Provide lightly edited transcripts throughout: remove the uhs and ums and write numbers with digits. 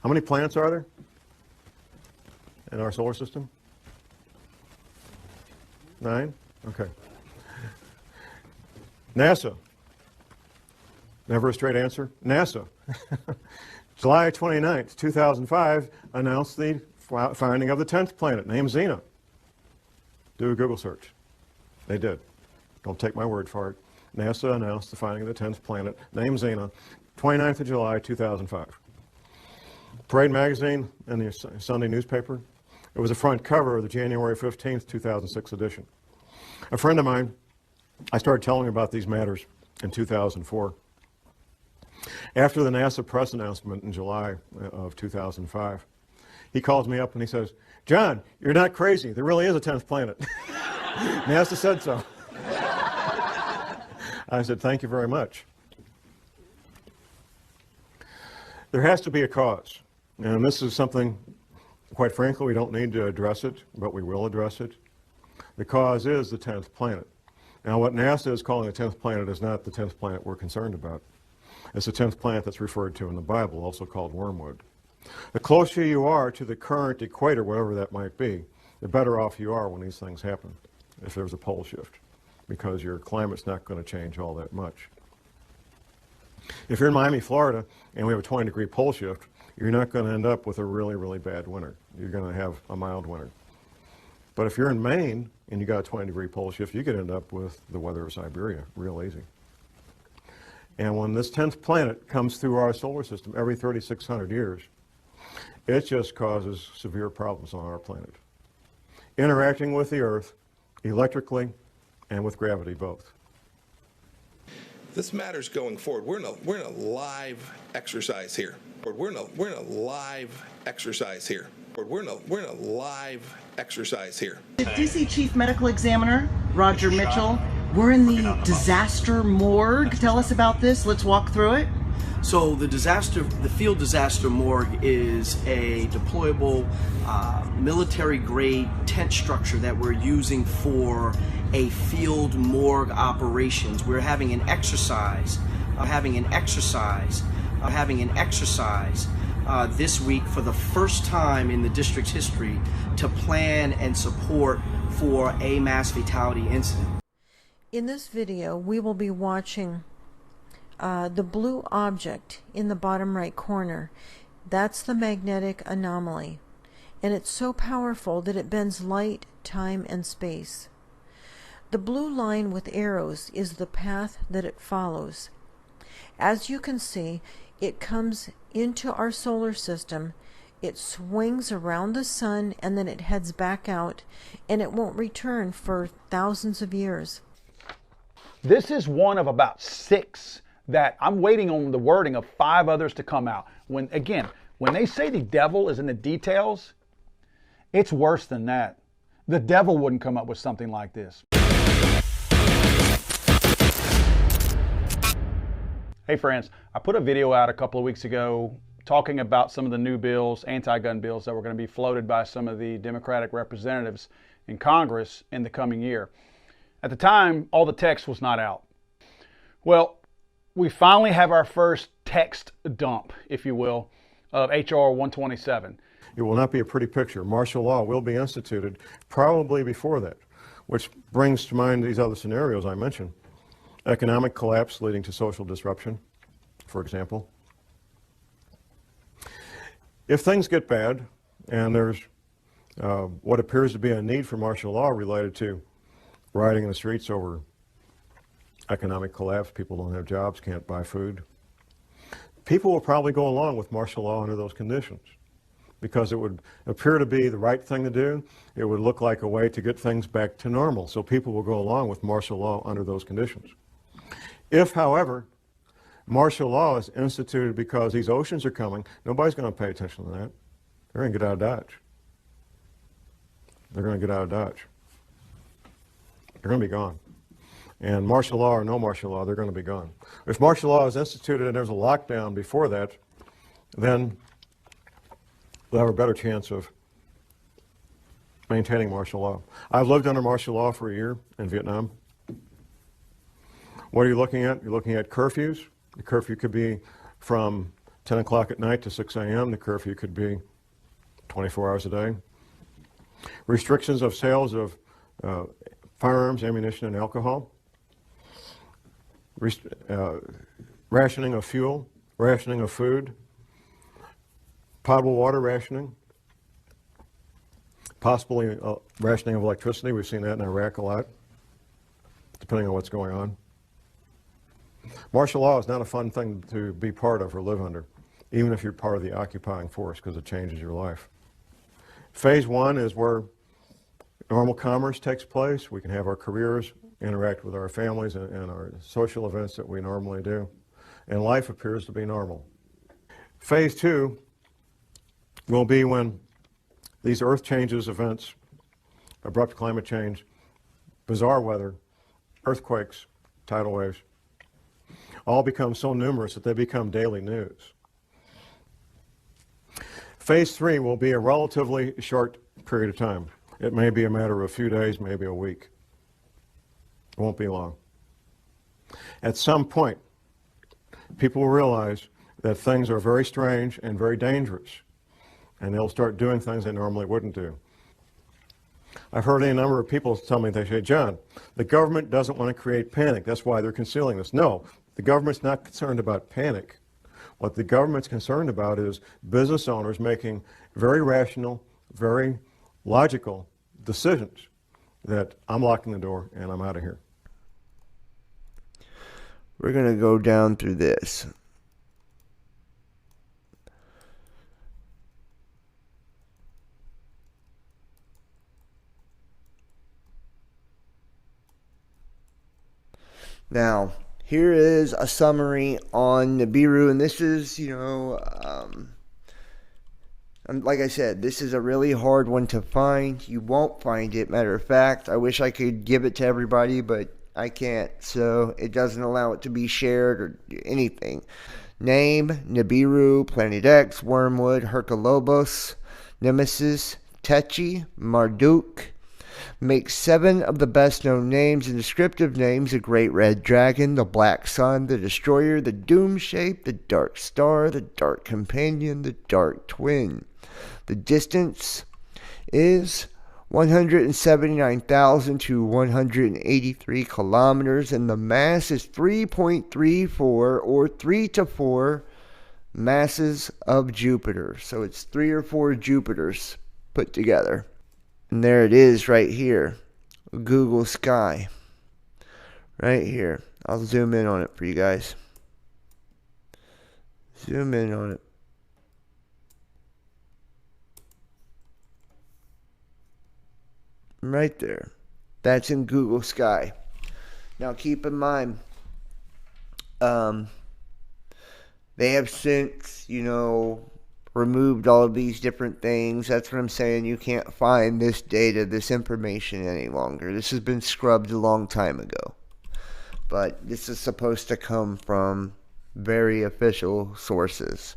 How many planets are there in our solar system? 9? Okay. NASA. Never a straight answer. NASA. July 29th, 2005, announced the finding of the 10th planet, named Xena. Do a Google search. They did. Don't take my word for it. NASA announced the finding of the 10th planet, named Xena, 29th of July, 2005. Parade magazine and the Sunday newspaper. It was the front cover of the January 15th, 2006 edition. A friend of mine, I started telling him about these matters in 2004. After the NASA press announcement in July of 2005, he calls me up and he says, "John, you're not crazy. There really is a 10th planet." NASA said so. I said, "Thank you very much." There has to be a cause. And this is something, quite frankly, we don't need to address it, but we will address it. The cause is the 10th planet. Now, what NASA is calling the 10th planet is not the 10th planet we're concerned about. It's the 10th planet that's referred to in the Bible, also called wormwood. The closer you are to the current equator, whatever that might be, the better off you are when these things happen, if there's a pole shift, because your climate's not going to change all that much. If you're in Miami, Florida, and we have a 20-degree pole shift, you're not going to end up with a really, really bad winter. You're going to have a mild winter. But if you're in Maine and you got a 20-degree pole shift, you could end up with the weather of Siberia real easy. And when this 10th planet comes through our solar system every 3,600 years, it just causes severe problems on our planet. Interacting with the Earth electrically and with gravity both. This matters going forward. We're in a live exercise here. We're in a live exercise here. We're in a live exercise here. The DC Chief Medical Examiner, Roger Mitchell, we're in the disaster morgue. Tell us about this. Let's walk through it. So the field disaster morgue is a deployable military-grade tent structure that we're using for a field morgue operations. We're having an exercise, this week for the first time in the district's history to plan and support for a mass fatality incident. In this video, we will be watching the blue object in the bottom right corner. That's the magnetic anomaly, and it's so powerful that it bends light, time, and space. The blue line with arrows is the path that it follows. As you can see, it comes into our solar system, it swings around the sun, and then it heads back out, and it won't return for thousands of years. This is one of about 6 that I'm waiting on the wording of 5 others to come out. When they say the devil is in the details, it's worse than that. The devil wouldn't come up with something like this. Hey friends, I put a video out a couple of weeks ago talking about some of the new bills, anti-gun bills, that were going to be floated by some of the Democratic representatives in Congress in the coming year. At the time, all the text was not out. Well, we finally have our first text dump, if you will, of H.R. 127. It will not be a pretty picture. Martial law will be instituted probably before that, which brings to mind these other scenarios I mentioned. Economic collapse leading to social disruption, for example. If things get bad and there's what appears to be a need for martial law related to rioting in the streets over economic collapse, people don't have jobs, can't buy food, people will probably go along with martial law under those conditions because it would appear to be the right thing to do. It would look like a way to get things back to normal, so people will go along with martial law under those conditions. If, however, martial law is instituted because these oceans are coming, nobody's going to pay attention to that. They're going to get out of Dodge. They're going to get out of Dodge. They're going to be gone. And martial law or no martial law, they're going to be gone. If martial law is instituted and there's a lockdown before that, then they'll have a better chance of maintaining martial law. I've lived under martial law for a year in Vietnam. What are you looking at? You're looking at curfews. The curfew could be from 10 o'clock at night to 6 a.m., the curfew could be 24 hours a day. Restrictions of sales of firearms, ammunition, and alcohol. Rationing of fuel, rationing of food, potable water rationing, possibly rationing of electricity. We've seen that in Iraq a lot, depending on what's going on. Martial law is not a fun thing to be part of or live under, even if you're part of the occupying force, because it changes your life. Phase one is where normal commerce takes place. We can have our careers, interact with our families and our social events that we normally do, and life appears to be normal. Phase two will be when these earth changes events, abrupt climate change, bizarre weather, earthquakes, tidal waves, all become so numerous that they become daily news. Phase three will be a relatively short period of time. It may be a matter of a few days, maybe a week. It won't be long. At some point, people will realize that things are very strange and very dangerous, and they'll start doing things they normally wouldn't do. I've heard any number of people tell me, they say, John, the government doesn't want to create panic. That's why they're concealing this. No, the government's not concerned about panic. What the government's concerned about is business owners making very rational, very logical decisions that I'm locking the door and I'm out of here. We're going to go down through this. Now, here is a summary on Nibiru, and this is, like I said, this is a really hard one to find. You won't find it. Matter of fact, I wish I could give it to everybody, but I can't, so it doesn't allow it to be shared or anything. Name, Nibiru, Planet X, Wormwood, Herculobos, Nemesis, Techi, Marduk. Make 7 of the best known names and descriptive names: the Great Red Dragon, the Black Sun, the Destroyer, the Doom Shape, the Dark Star, the Dark Companion, the Dark Twin. The distance is 179,000 to 183 kilometers, and the mass is 3.34 or 3 to 4 masses of Jupiter. So it's 3 or 4 Jupiters put together. And there it is right here, Google Sky, right here. I'll zoom in on it for you guys. Zoom in on it. Right there. That's in Google Sky. Now keep in mind, they have since, removed all of these different things. That's what I'm saying. You can't find this data, this information any longer. This has been scrubbed a long time ago. But this is supposed to come from very official sources.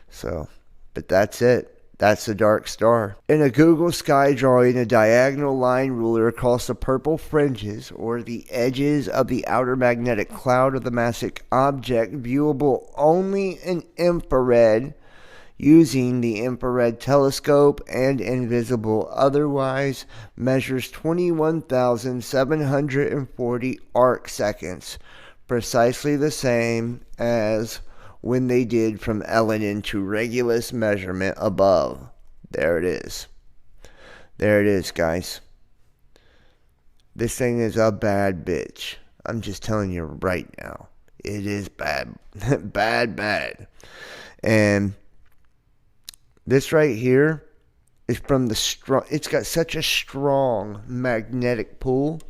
So, but that's it. That's the Dark Star. In a Google Sky drawing, a diagonal line ruler across the purple fringes or the edges of the outer magnetic cloud of the massive object, viewable only in infrared, using the infrared telescope, and invisible otherwise, measures 21,740 arc seconds, precisely the same as when they did from Elenin to Regulus measurement above. There it is. There it is, guys. This thing is a bad bitch. I'm just telling you right now. It is bad. bad. And this right here is from the strong. It's got such a strong magnetic pull.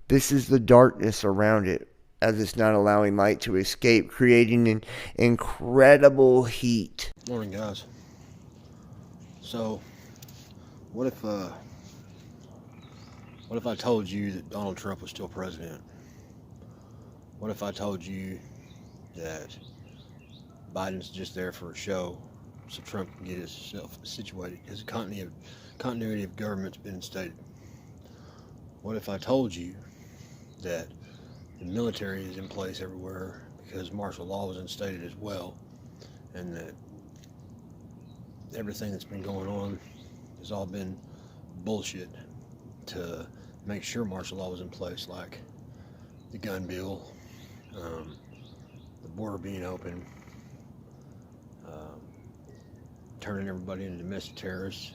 This is the darkness around it, as it's not allowing light to escape, creating an incredible heat. Morning, guys. So, what if I told you that Donald Trump was still president? What if I told you that Biden's just there for a show, so Trump can get himself situated? His continuity of government's been instated. What if I told you that the military is in place everywhere because martial law was instated as well, and that everything that's been going on has all been bullshit to make sure martial law was in place, like the gun bill, the border being open, turning everybody into domestic terrorists,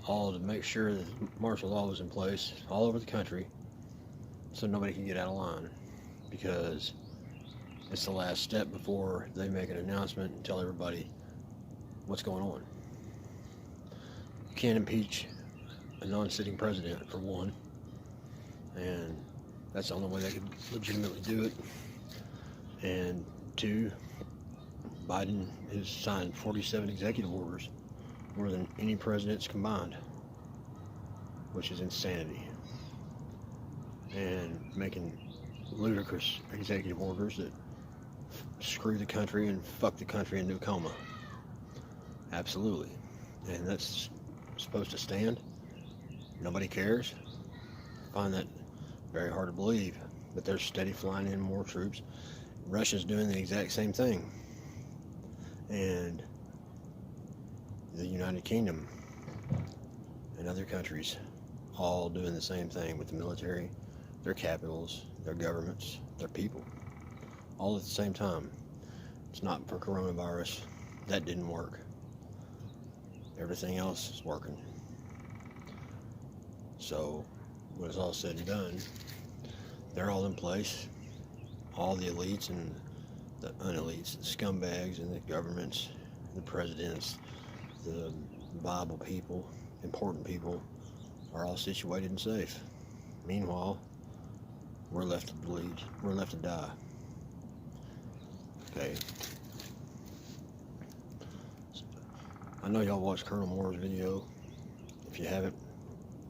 all to make sure that martial law was in place all over the country so nobody can get out of line, because it's the last step before they make an announcement and tell everybody what's going on. You can't impeach a non-sitting president, for one, and that's the only way they could legitimately do it. And two, Biden has signed 47 executive orders, more than any president's combined, which is insanity. And making ludicrous executive orders that screw the country and fuck the country into a coma. Absolutely. And that's supposed to stand? Nobody cares? I find that very hard to believe. But they're steady flying in more troops. Russia's doing the exact same thing. And the United Kingdom and other countries all doing the same thing with the military, their capitals, their governments, their people, all at the same time. It's not for coronavirus. That didn't work. Everything else is working. So when it's all said and done, they're all in place. All the elites and the unelites, the scumbags and the governments, the presidents, the Bible people, important people, are all situated and safe. Meanwhile, we're left to bleed. We're left to die. Okay. I know y'all watched Colonel Moore's video. If you haven't,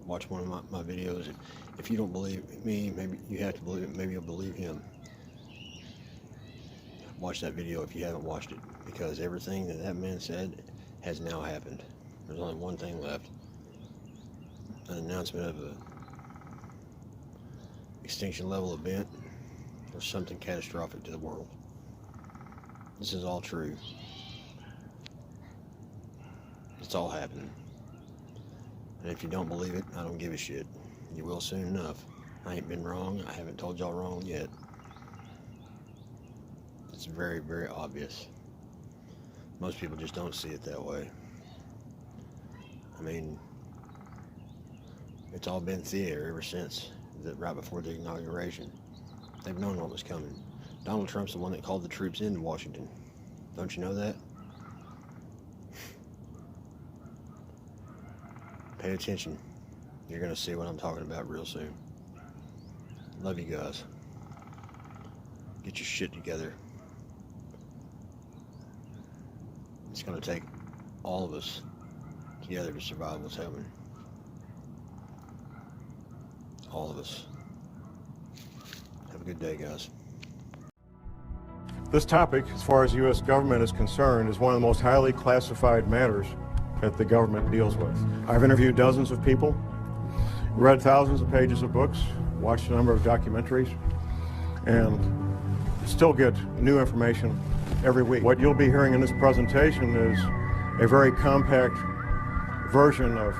watch one of my videos. If you don't believe me, maybe you have to believe it. Maybe you'll believe him. Watch that video if you haven't watched it, because everything that man said has now happened. There's only one thing left: an announcement of a extinction level event or something catastrophic to the world. This is all true. It's all happening. And if you don't believe it, I don't give a shit. You will soon enough. I ain't been wrong. I haven't told y'all wrong yet. It's very, very obvious. Most people just don't see it that way. I mean, it's all been theater ever since, right before the inauguration. They've known what was coming. Donald Trump's the one that called the troops into Washington. Don't you know that? Pay attention. You're going to see what I'm talking about real soon. Love you guys. Get your shit together. It's going to take all of us together to survive what's happening. All of us. Have a good day, guys. This topic, as far as the U.S. government is concerned, is one of the most highly classified matters that the government deals with. I've interviewed dozens of people, read thousands of pages of books, watched a number of documentaries, and still get new information every week. What you'll be hearing in this presentation is a very compact version of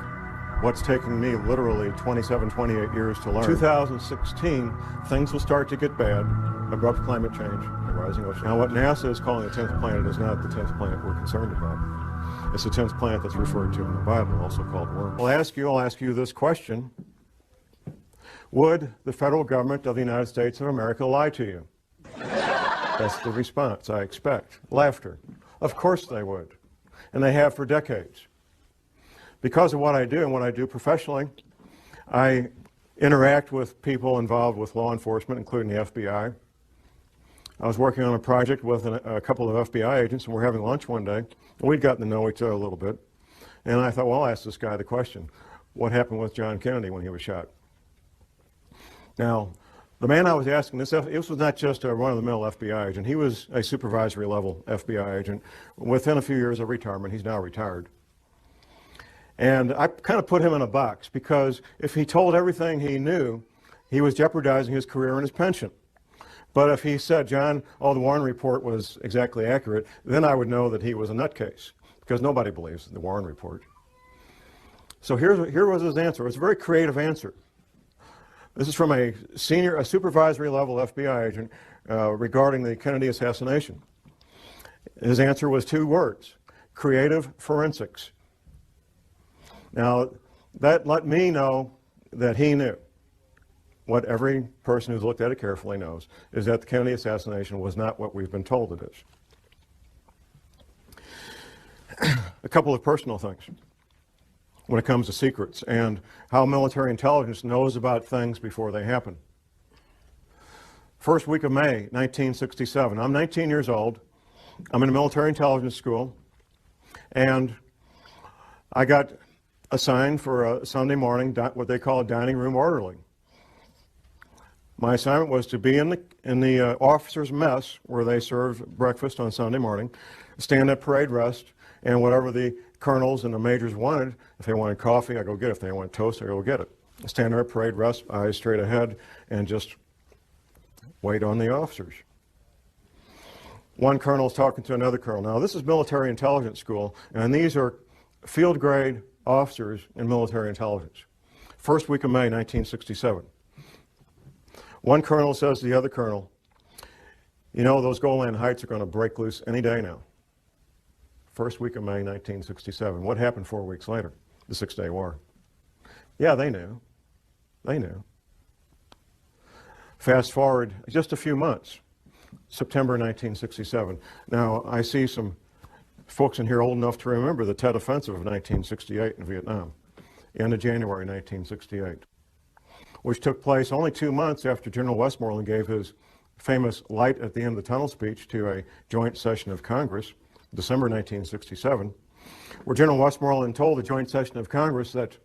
what's taking me literally 27, 28 years to learn. 2016, things will start to get bad. Abrupt climate change, the rising ocean. Now what NASA is calling the 10th planet is not the 10th planet we're concerned about. It's the 10th planet that's referred to in the Bible, also called worm. I'll ask you this question. Would the federal government of the United States of America lie to you? That's the response I expect. Laughter. Of course they would. And they have for decades. Because of what I do and what I do professionally, I interact with people involved with law enforcement, including the FBI. I was working on a project with a couple of FBI agents, and we're having lunch one day. We'd gotten to know each other a little bit. And I thought, well, I'll ask this guy the question, what happened with John Kennedy when he was shot? Now, the man I was asking this was not just a run-of-the-mill FBI agent. He was a supervisory level FBI agent. Within a few years of retirement, he's now retired. And I kind of put him in a box because if he told everything he knew, he was jeopardizing his career and his pension. But if he said, John, oh, the Warren report was exactly accurate, then I would know that he was a nutcase, because nobody believes the Warren report. So here was his answer. It was a very creative answer. This is from a supervisory level FBI agent regarding the Kennedy assassination. His answer was 2 words: creative forensics. Now, that let me know that he knew. What every person who's looked at it carefully knows is that the Kennedy assassination was not what we've been told it is. A couple of personal things when it comes to secrets and how military intelligence knows about things before they happen. First week of May, 1967. I'm 19 years old. I'm in a military intelligence school, and I got assigned for a Sunday morning, what they call a dining room orderly. My assignment was to be in the officers' mess where they serve breakfast on Sunday morning, stand at parade rest, and whatever the colonels and the majors wanted, if they wanted coffee, I go get it. If they wanted toast, I go get it. Stand there at parade rest, eyes straight ahead, and just wait on the officers. One colonel's talking to another colonel. Now, this is military intelligence school, and these are field grade officers in military intelligence. First week of May, 1967. One colonel says to the other colonel, you know, those Golan Heights are going to break loose any day now. First week of May, 1967. What happened 4 weeks later? The Six-Day War. Yeah, they knew. They knew. Fast forward just a few months, September 1967. Now, I see some folks in here old enough to remember the Tet Offensive of 1968 in Vietnam, end of January 1968, which took place only 2 months after General Westmoreland gave his famous light at the end of the tunnel speech to a joint session of Congress, December 1967, where General Westmoreland told the joint session of Congress that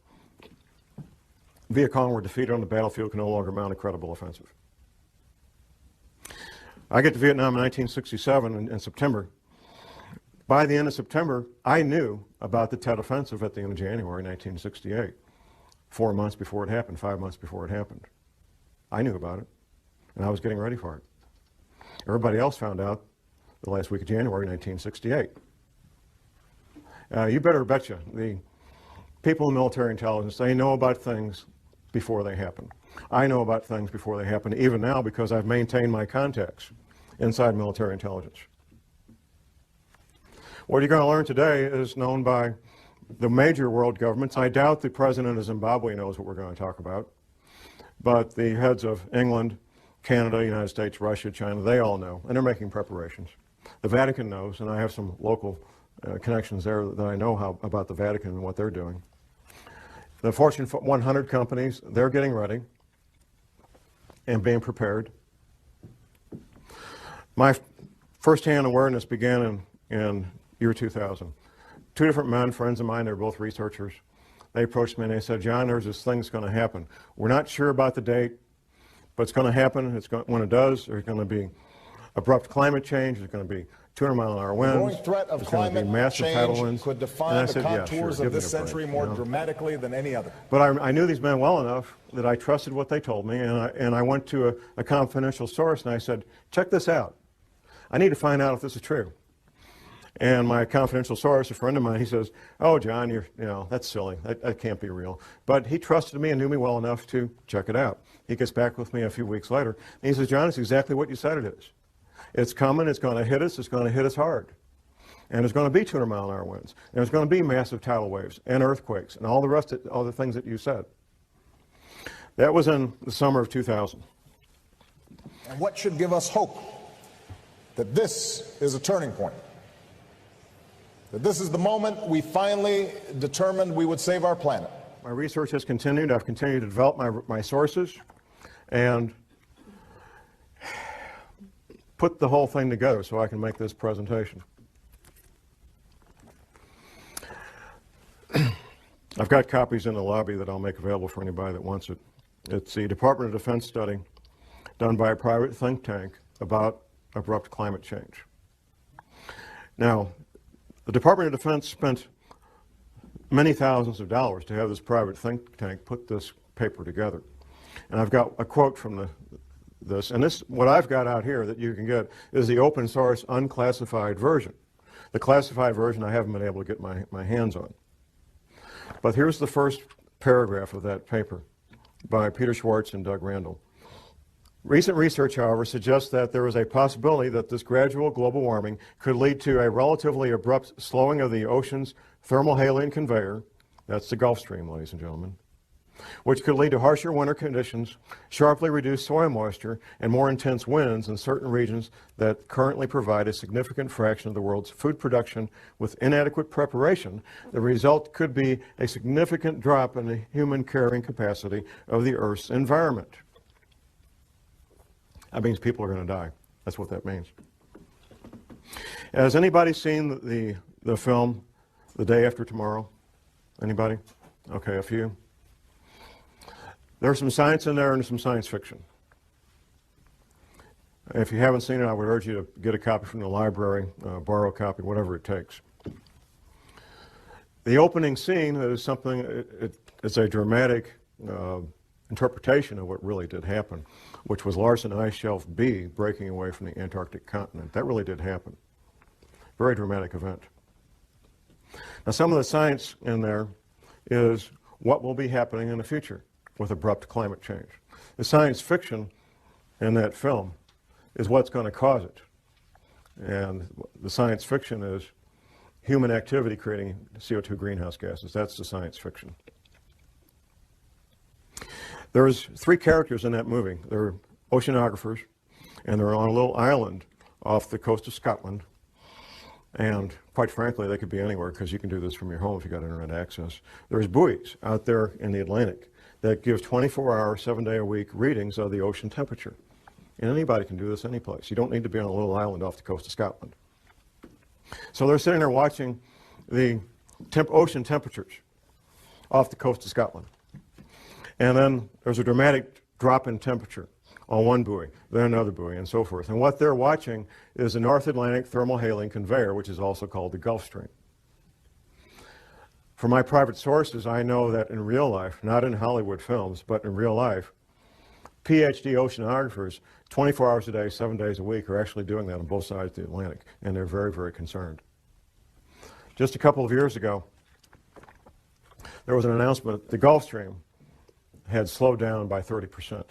Viet Cong were defeated on the battlefield, can no longer mount a credible offensive. I get to Vietnam in 1967 in September. By the end of September, I knew about the Tet Offensive at the end of January 1968. 4 months before it happened, 5 months before it happened. I knew about it, and I was getting ready for it. Everybody else found out the last week of January 1968. You better betcha, the people in military intelligence, they know about things before they happen. I know about things before they happen, even now, because I've maintained my contacts inside military intelligence. What you're going to learn today is known by the major world governments. I doubt the president of Zimbabwe knows what we're going to talk about, but the heads of England, Canada, United States, Russia, China, they all know, and they're making preparations. The Vatican knows, and I have some local connections there that I know about the Vatican and what they're doing. The Fortune 100 companies, they're getting ready and being prepared. My first-hand awareness began in year 2000. 2 different men, friends of mine, they're both researchers. They approached me and they said, John, there's this thing that's going to happen. We're not sure about the date, but it's going to happen. When it does, there's going to be abrupt climate change. There's going to be 200-mile-an-hour winds. The growing threat of climate change could define the contours of this century more dramatically than any other. But I knew these men well enough that I trusted what they told me, and I went to a confidential source and I said, check this out. I need to find out if this is true. And my confidential source, a friend of mine, he says, oh, John, that's silly. That can't be real. But he trusted me and knew me well enough to check it out. He gets back with me a few weeks later, and he says, John, it's exactly what you said it is. It's coming, it's going to hit us, it's going to hit us hard. And there's going to be 200-mile-an-hour winds. And there's going to be massive tidal waves and earthquakes and all the rest of all the things that you said. That was in the summer of 2000. And what should give us hope that this is a turning point? That this is the moment we finally determined we would save our planet. My research has continued. I've continued to develop my sources and put the whole thing together so I can make this presentation. I've got copies in the lobby that I'll make available for anybody that wants it. It's the Department of Defense study done by a private think tank about abrupt climate change. Now, the Department of Defense spent many thousands of dollars to have this private think tank put this paper together. And I've got a quote from this, and this, what I've got out here that you can get is the open source unclassified version. The classified version I haven't been able to get my hands on. But here's the first paragraph of that paper by Peter Schwartz and Doug Randall. Recent research, however, suggests that there is a possibility that this gradual global warming could lead to a relatively abrupt slowing of the ocean's thermohaline conveyor, that's the Gulf Stream, ladies and gentlemen, which could lead to harsher winter conditions, sharply reduced soil moisture, and more intense winds in certain regions that currently provide a significant fraction of the world's food production. With inadequate preparation, the result could be a significant drop in the human carrying capacity of the Earth's environment. That means people are going to die. That's what that means. Has anybody seen the film The Day After Tomorrow? Anybody? Okay, a few. There's some science in there and some science fiction. If you haven't seen it, I would urge you to get a copy from the library, borrow a copy, whatever it takes. The opening scene is something, it's a dramatic interpretation of what really did happen, which was Larsen Ice Shelf B breaking away from the Antarctic continent. That really did happen. Very dramatic event. Now, some of the science in there is what will be happening in the future with abrupt climate change. The science fiction in that film is what's going to cause it. And the science fiction is human activity creating CO2 greenhouse gases. That's the science fiction. There's three characters in that movie. They're oceanographers, and they're on a little island off the coast of Scotland. And quite frankly, they could be anywhere because you can do this from your home if you've got internet access. There's buoys out there in the Atlantic that give 24-hour, 7-day-a-week readings of the ocean temperature. And anybody can do this any place. You don't need to be on a little island off the coast of Scotland. So they're sitting there watching the ocean temperatures off the coast of Scotland. And then there's a dramatic drop in temperature on one buoy, then another buoy, and so forth. And what they're watching is the North Atlantic thermohaline conveyor, which is also called the Gulf Stream. From my private sources, I know that in real life, not in Hollywood films, but in real life, PhD oceanographers, 24 hours a day, 7 days a week, are actually doing that on both sides of the Atlantic, and they're very, very concerned. Just a couple of years ago, there was an announcement the Gulf Stream had slowed down by 30%.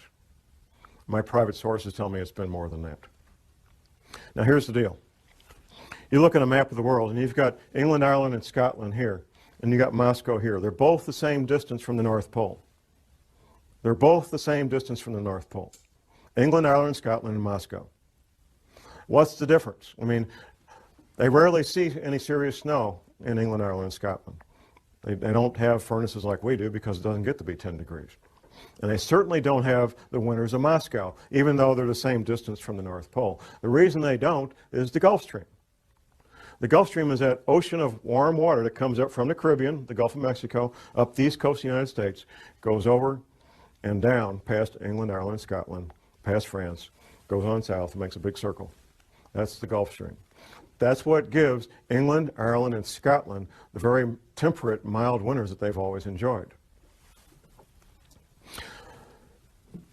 My private sources tell me it's been more than that. Now here's the deal. You look at a map of the world, and you've got England, Ireland, and Scotland here, and you've got Moscow here. They're both the same distance from the North Pole. They're both the same distance from the North Pole. England, Ireland, Scotland, and Moscow. What's the difference? I mean, they rarely see any serious snow in England, Ireland, and Scotland. They don't have furnaces like we do because it doesn't get to be 10 degrees. And they certainly don't have the winters of Moscow, even though they're the same distance from the North Pole. The reason they don't is the Gulf Stream. The Gulf Stream is that ocean of warm water that comes up from the Caribbean, the Gulf of Mexico, up the east coast of the United States, goes over and down past England, Ireland, and Scotland, past France, goes on south and makes a big circle. That's the Gulf Stream. That's what gives England, Ireland, and Scotland the very temperate, mild winters that they've always enjoyed.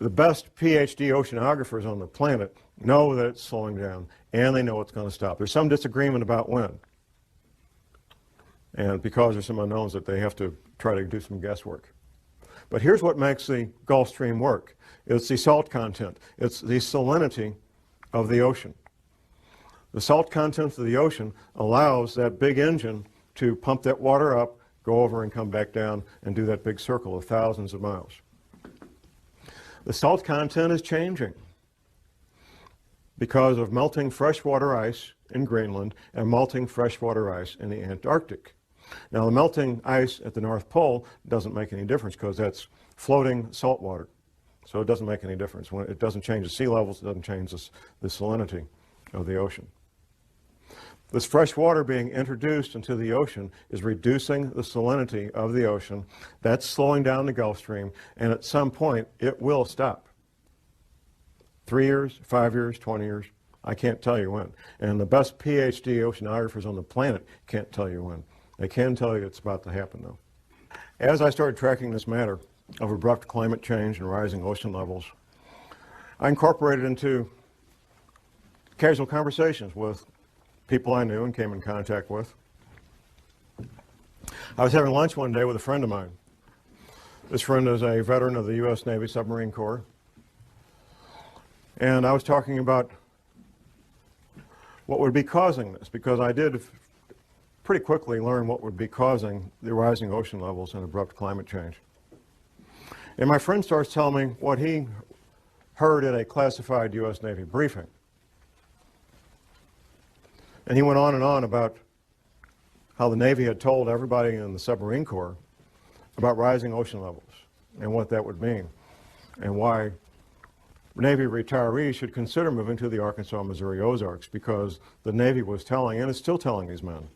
The best PhD oceanographers on the planet know that it's slowing down, and they know it's going to stop. There's some disagreement about when. And because there's some unknowns that they have to try to do some guesswork. But here's what makes the Gulf Stream work. It's the salt content. It's the salinity of the ocean. The salt content of the ocean allows that big engine to pump that water up, go over and come back down and do that big circle of thousands of miles. The salt content is changing because of melting freshwater ice in Greenland and melting freshwater ice in the Antarctic. Now, the melting ice at the North Pole doesn't make any difference because that's floating salt water. So it doesn't make any difference. When it doesn't change the sea levels, it doesn't change the salinity of the ocean. This fresh water being introduced into the ocean is reducing the salinity of the ocean. That's slowing down the Gulf Stream, and at some point, it will stop. 3 years, 5 years, 20 years, I can't tell you when. And the best PhD oceanographers on the planet can't tell you when. They can tell you it's about to happen, though. As I started tracking this matter of abrupt climate change and rising ocean levels, I incorporated into casual conversations with people I knew and came in contact with. I was having lunch one day with a friend of mine. This friend is a veteran of the U.S. Navy Submarine Corps. And I was talking about what would be causing this, because I did pretty quickly learn what would be causing the rising ocean levels and abrupt climate change. And my friend starts telling me what he heard at a classified U.S. Navy briefing. And he went on about how the Navy had told everybody in the submarine corps about rising ocean levels and what that would mean, and why Navy retirees should consider moving to the Arkansas, Missouri Ozarks, because the Navy was telling, and is still telling these men,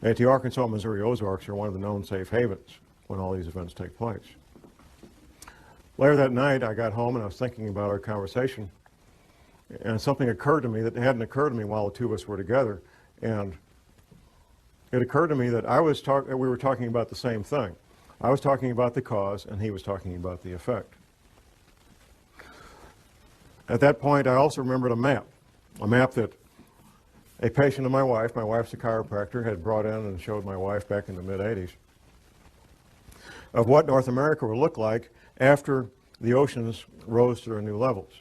that the Arkansas, Missouri Ozarks are one of the known safe havens when all these events take place. Later that night, I got home and I was thinking about our conversation, and something occurred to me that hadn't occurred to me while the two of us were together. And it occurred to me that we were talking about the same thing. I was talking about the cause, and he was talking about the effect. At that point, I also remembered a map that a patient of my wife's a chiropractor, had brought in and showed my wife back in the mid-'80s, of what North America would look like after the oceans rose to their new levels.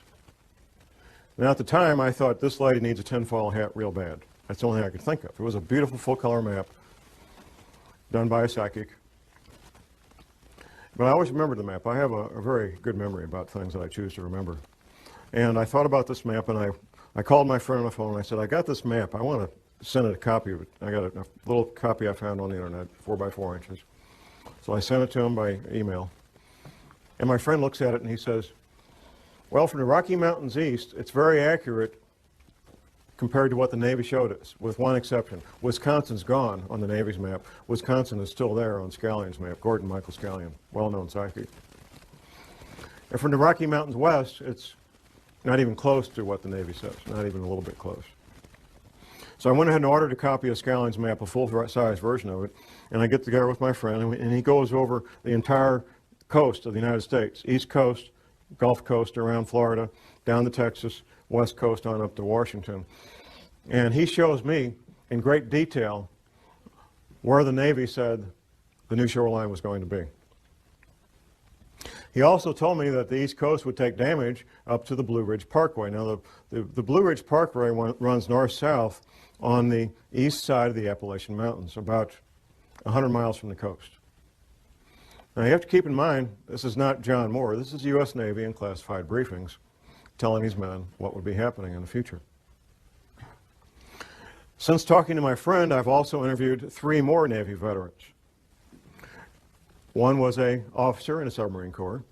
Now, at the time, I thought, this lady needs a tinfoil hat real bad. That's the only thing I could think of. It was a beautiful full-color map done by a psychic. But I always remember the map. I have a very good memory about things that I choose to remember. And I thought about this map, and I called my friend on the phone, and I said, I got this map. I want to send it a copy of it. I got a little copy I found on the internet, 4 by 4 inches. So I sent it to him by email. And my friend looks at it, and he says, well, from the Rocky Mountains east, it's very accurate compared to what the Navy showed us, with one exception. Wisconsin's gone on the Navy's map. Wisconsin is still there on Scallion's map, Gordon Michael Scallion, well-known psychic. And from the Rocky Mountains west, it's not even close to what the Navy says, not even a little bit close. So I went ahead and ordered a copy of Scallion's map, a full-size version of it, and I get together with my friend, and he goes over the entire coast of the United States, East Coast, Gulf Coast around Florida, down to Texas, West Coast on up to Washington. And he shows me in great detail where the Navy said the new shoreline was going to be. He also told me that the East Coast would take damage up to the Blue Ridge Parkway. Now, the Blue Ridge Parkway runs north-south on the east side of the Appalachian Mountains, about 100 miles from the coast. Now, you have to keep in mind, this is not John Moore. This is U.S. Navy in classified briefings telling these men what would be happening in the future. Since talking to my friend, I've also interviewed 3 more Navy veterans. One was an officer in the submarine corps.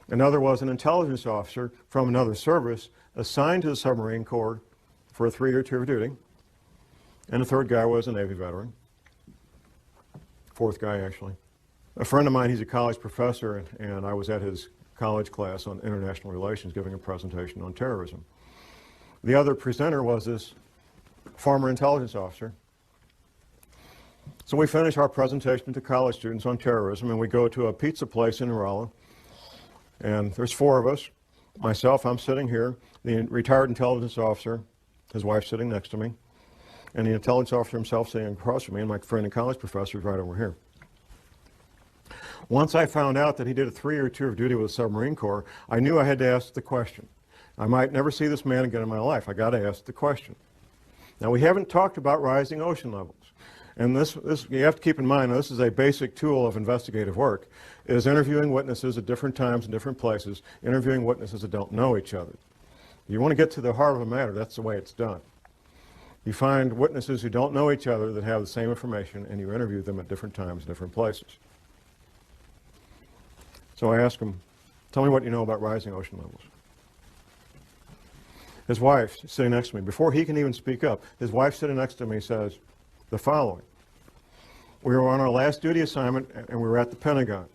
Another was an intelligence officer from another service assigned to the submarine corps for a 3-year tour of duty. And the third guy was a Navy veteran. Fourth guy, actually. A friend of mine, he's a college professor, and I was at his college class on international relations giving a presentation on terrorism. The other presenter was this former intelligence officer. So we finish our presentation to college students on terrorism, and we go to a pizza place in Rolla. And there's 4 of us. Myself, I'm sitting here, the retired intelligence officer, his wife sitting next to me, and the intelligence officer himself sitting across from me, and my friend and college professor is right over here. Once I found out that he did a 3-year tour of duty with the submarine corps, I knew I had to ask the question. I might never see this man again in my life. I got to ask the question. Now, we haven't talked about rising ocean levels. And this you have to keep in mind, this is a basic tool of investigative work, is interviewing witnesses at different times and different places, interviewing witnesses that don't know each other. You want to get to the heart of a matter, that's the way it's done. You find witnesses who don't know each other that have the same information, and you interview them at different times, different places. So I asked him, tell me what you know about rising ocean levels. His wife, sitting next to me, before he can even speak up, his wife sitting next to me says the following. We were on our last duty assignment, and we were at the Pentagon.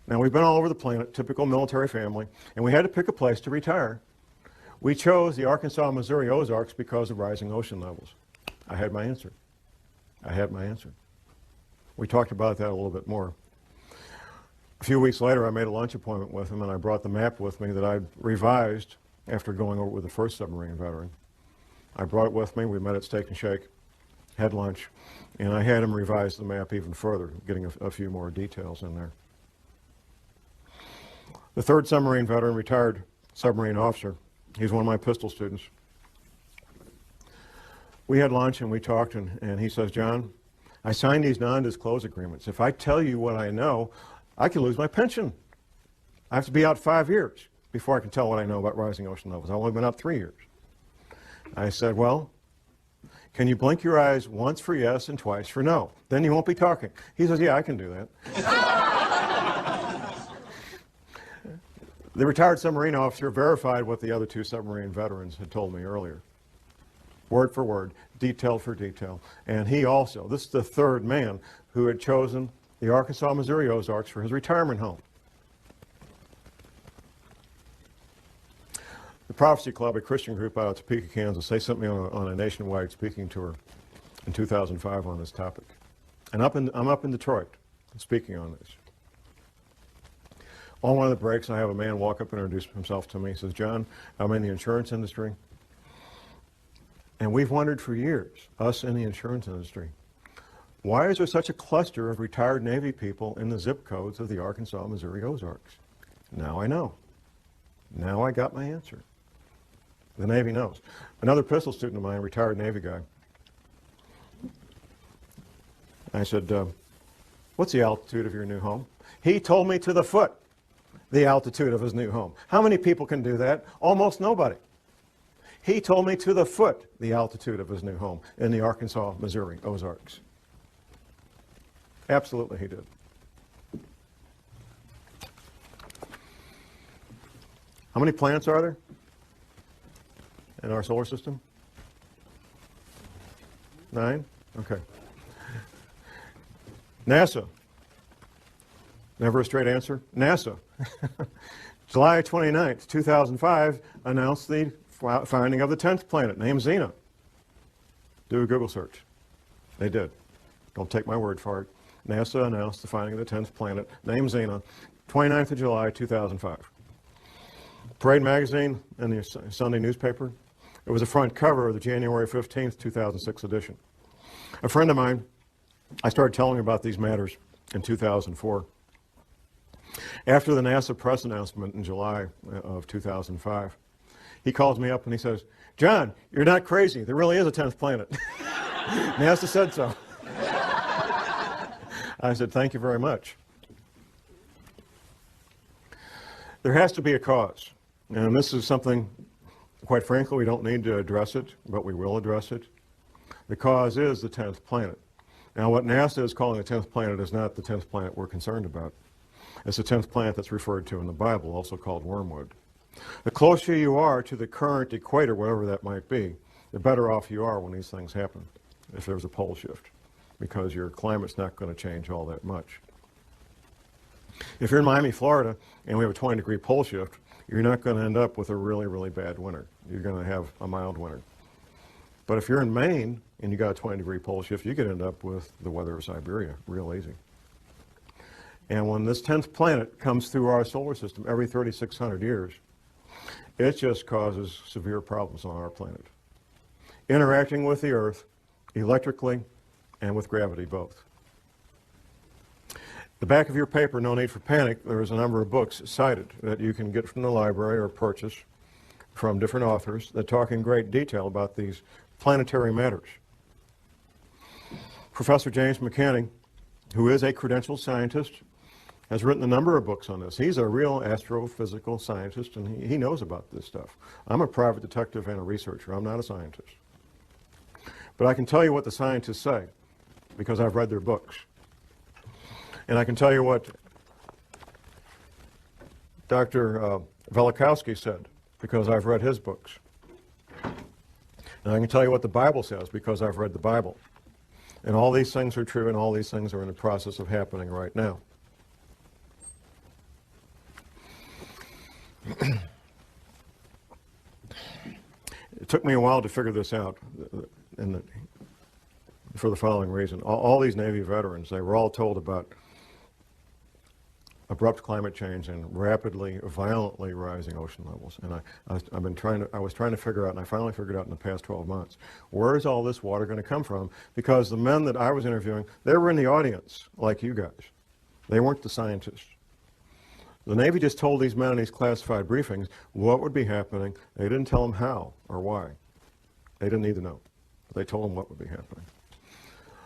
Now, we've been all over the planet, typical military family, and we had to pick a place to retire. We chose the Arkansas, Missouri Ozarks because of rising ocean levels. I had my answer. I had my answer. We talked about that a little bit more. A few weeks later, I made a lunch appointment with him, and I brought the map with me that I'd revised after going over with the first submarine veteran. I brought it with me. We met at Steak and Shake, had lunch, and I had him revise the map even further, getting a few more details in there. The third submarine veteran, retired submarine officer, he's one of my pistol students. We had lunch and we talked, and he says, John, I signed these non-disclosure agreements. If I tell you what I know, I could lose my pension. I have to be out 5 years before I can tell what I know about rising ocean levels. I've only been out 3 years. I said, well, can you blink your eyes once for yes and twice for no? Then you won't be talking. He says, yeah, I can do that. The retired submarine officer verified what the other two submarine veterans had told me earlier. Word for word, detail for detail. And he also, this is the third man who had chosen the Arkansas, Missouri Ozarks for his retirement home. The Prophecy Club, a Christian group out of Topeka, Kansas, they sent me on a nationwide speaking tour in 2005 on this topic. And I'm up in Detroit speaking on this. On one of the breaks, I have a man walk up and introduce himself to me. He says, John, I'm in the insurance industry. And we've wondered for years, us in the insurance industry, why is there such a cluster of retired Navy people in the zip codes of the Arkansas, Missouri Ozarks? Now I know. Now I got my answer. The Navy knows. Another pistol student of mine, a retired Navy guy, I said, what's the altitude of your new home? He told me to the foot the altitude of his new home. How many people can do that? Almost nobody. He told me to the foot the altitude of his new home in the Arkansas, Missouri Ozarks. Absolutely he did. How many planets are there in our solar system? 9? Okay. NASA. Never a straight answer. NASA. July 29th, 2005, announced the finding of the 10th planet, named Xena. Do a Google search. They did. Don't take my word for it. NASA announced the finding of the 10th planet, named Xena, 29th of July, 2005. Parade magazine and the Sunday newspaper. It was the front cover of the January 15th, 2006 edition. A friend of mine, I started telling him about these matters in 2004. After the NASA press announcement in July of 2005, he calls me up and he says, John, you're not crazy. There really is a 10th planet. NASA said so. I said, thank you very much. There has to be a cause. And this is something, quite frankly, we don't need to address it, but we will address it. The cause is the 10th planet. Now, what NASA is calling the 10th planet is not the 10th planet we're concerned about. It's the 10th planet that's referred to in the Bible, also called Wormwood. The closer you are to the current equator, whatever that might be, the better off you are when these things happen, if there's a pole shift, because your climate's not going to change all that much. If you're in Miami, Florida, and we have a 20-degree pole shift, you're not going to end up with a really, really bad winter. You're going to have a mild winter. But if you're in Maine and you got a 20-degree pole shift, you could end up with the weather of Siberia real easy. And when this 10th planet comes through our solar system every 3,600 years, it just causes severe problems on our planet. Interacting with the Earth electrically and with gravity both. The back of your paper, no need for panic, there is a number of books cited that you can get from the library or purchase from different authors that talk in great detail about these planetary matters. Professor James McCanning, who is a credentialed scientist, has written a number of books on this. He's a real astrophysical scientist, and he knows about this stuff. I'm a private detective and a researcher. I'm not a scientist. But I can tell you what the scientists say, because I've read their books. And I can tell you what Dr. Velikovsky said, because I've read his books. And I can tell you what the Bible says, because I've read the Bible. And all these things are true, and all these things are in the process of happening right now. It took me a while to figure this out for the following reason. All these Navy veterans, they were all told about abrupt climate change and rapidly, violently rising ocean levels. And I was trying to figure out, and I finally figured out in the past 12 months, where is all this water going to come from? Because the men that I was interviewing, they were in the audience, like you guys. They weren't the scientists. The Navy just told these men in these classified briefings what would be happening. They didn't tell them how or why. They didn't need to know. They told them what would be happening.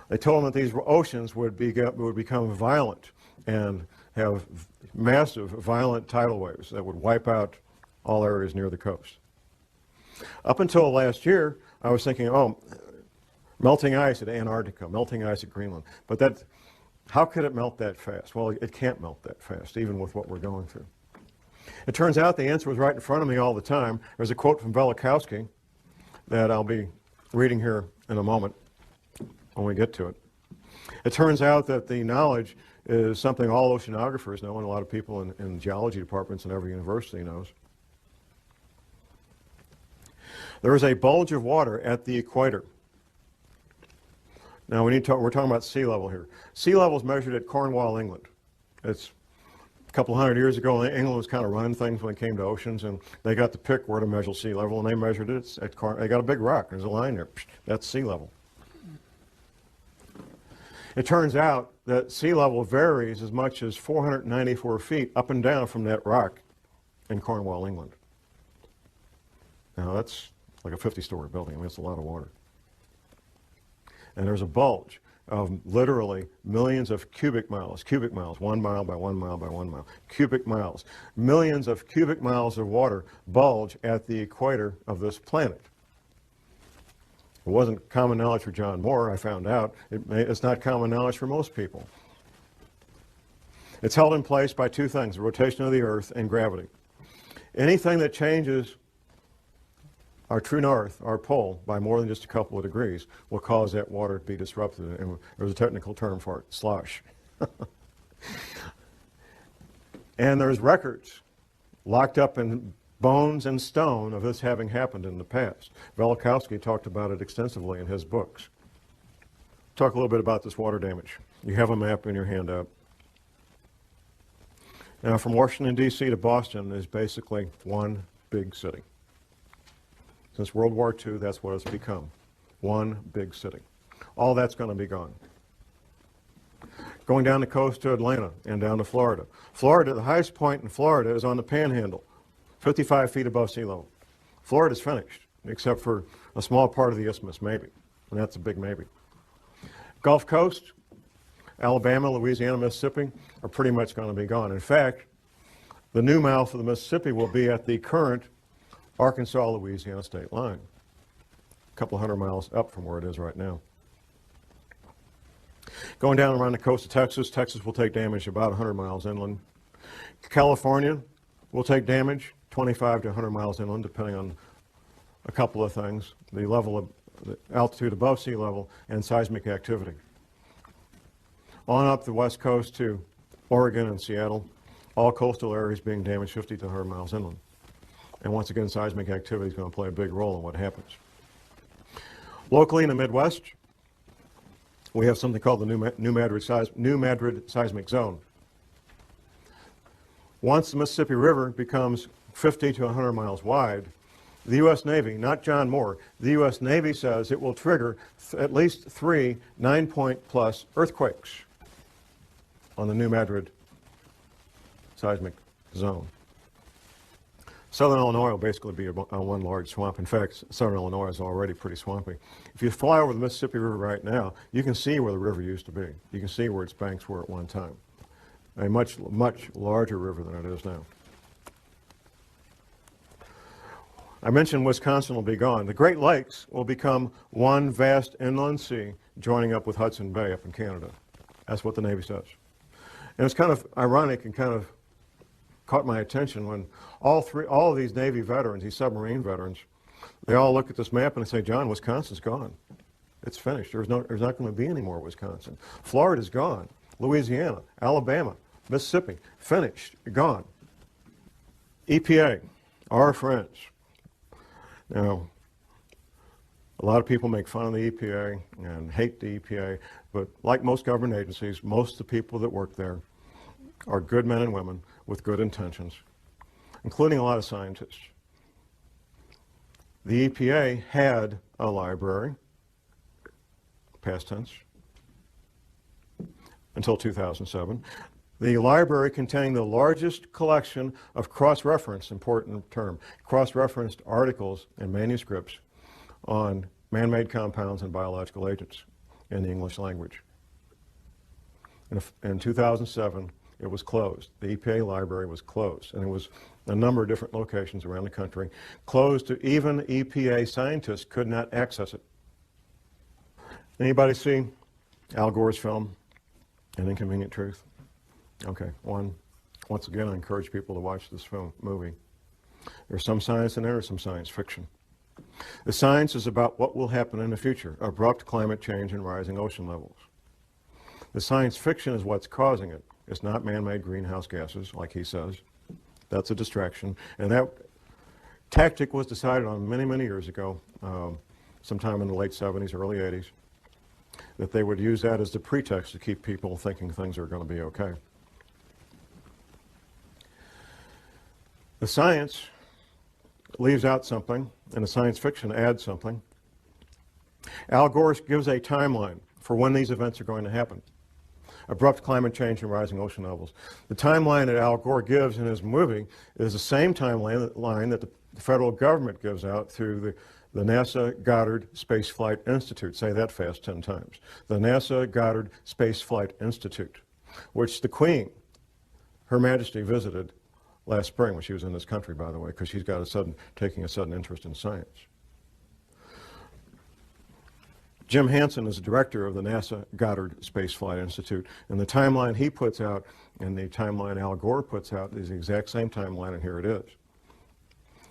They told them that these oceans would become violent and have massive, violent tidal waves that would wipe out all areas near the coast. Up until last year, I was thinking, oh, melting ice at Antarctica, melting ice at Greenland. But how could it melt that fast? Well, it can't melt that fast, even with what we're going through. It turns out the answer was right in front of me all the time. There's a quote from Velikovsky that I'll be reading here in a moment when we get to it. It turns out that the knowledge is something all oceanographers know, and a lot of people in geology departments in every university knows. There is a bulge of water at the equator. Now we're talking about sea level here. Sea level is measured at Cornwall, England. It's a couple hundred years ago. England was kind of running things when it came to oceans, and they got to pick where to measure sea level, and they measured it at they got a big rock. There's a line there. That's sea level. It turns out that sea level varies as much as 494 feet up and down from that rock in Cornwall, England. Now that's like a 50-story building. I mean, it's a lot of water. And there's a bulge of literally millions of cubic miles, 1 mile by 1 mile by 1 mile, cubic miles. Millions of cubic miles of water bulge at the equator of this planet. It wasn't common knowledge for John Moore, I found out. It's not common knowledge for most people. It's held in place by two things, the rotation of the Earth and gravity. Anything that changes our true north, our pole, by more than just a couple of degrees will cause that water to be disrupted. And there's a technical term for it, slosh. And there's records locked up in bones and stone of this having happened in the past. Velikovsky talked about it extensively in his books. Talk a little bit about this water damage. You have a map in your handout. Now, from Washington, D.C. to Boston is basically one big city. Since World War II, that's what it's become. One big city. All that's going to be gone. Going down the coast to Atlanta and down to Florida. Florida, the highest point in Florida is on the Panhandle, 55 feet above sea level. Florida's finished, except for a small part of the isthmus, maybe. And that's a big maybe. Gulf Coast, Alabama, Louisiana, Mississippi are pretty much going to be gone. In fact, the new mouth of the Mississippi will be at the current Arkansas-Louisiana state line, a couple hundred miles up from where it is right now. Going down around the coast of Texas, Texas will take damage about 100 miles inland. California will take damage 25 to 100 miles inland, depending on a couple of things, the level of the altitude above sea level and seismic activity. On up the west coast to Oregon and Seattle, all coastal areas being damaged 50 to 100 miles inland. And once again, seismic activity is going to play a big role in what happens. Locally in the Midwest, we have something called the New Madrid seismic zone. Once the Mississippi River becomes 50 to 100 miles wide, the U.S. Navy, not John Moore, the U.S. Navy says it will trigger at least 3 9-point+ earthquakes on the New Madrid seismic zone. Southern Illinois will basically be one large swamp. In fact, southern Illinois is already pretty swampy. If you fly over the Mississippi River right now, you can see where the river used to be. You can see where its banks were at one time. A much, much larger river than it is now. I mentioned Wisconsin will be gone. The Great Lakes will become one vast inland sea joining up with Hudson Bay up in Canada. That's what the Navy says. And it's kind of ironic and kind of caught my attention when all of these Navy veterans, these submarine veterans, they all look at this map and they say, John, Wisconsin's gone. It's finished. There's not going to be any more Wisconsin. Florida's gone. Louisiana, Alabama, Mississippi, finished, gone. EPA, our friends. Now, a lot of people make fun of the EPA and hate the EPA, but like most government agencies, most of the people that work there are good men and women with good intentions, including a lot of scientists. The EPA had a library, past tense, until 2007. The library containing the largest collection of cross-referenced, important term, cross-referenced articles and manuscripts on man-made compounds and biological agents in the English language. In 2007, it was closed. The EPA library was closed, and it was a number of different locations around the country, closed to even EPA scientists could not access it. Anybody see Al Gore's film, An Inconvenient Truth? Okay, once again, I encourage people to watch this movie. There's some science in there, some science fiction. The science is about what will happen in the future, abrupt climate change and rising ocean levels. The science fiction is what's causing it. It's not man-made greenhouse gases, like he says. That's a distraction. And that tactic was decided on many, many years ago, sometime in the late 70s, early 80s, that they would use that as the pretext to keep people thinking things are going to be okay. The science leaves out something, and the science fiction adds something. Al Gore gives a timeline for when these events are going to happen. Abrupt climate change and rising ocean levels. The timeline that Al Gore gives in his movie is the same timeline that the federal government gives out through the NASA Goddard Space Flight Institute. Say that fast 10 times. The NASA Goddard Space Flight Institute, which the Queen, Her Majesty, visited last spring when she was in this country, by the way, because she's got taking a sudden interest in science. Jim Hansen is the director of the NASA Goddard Space Flight Institute, and the timeline he puts out and the timeline Al Gore puts out is the exact same timeline, and here it is.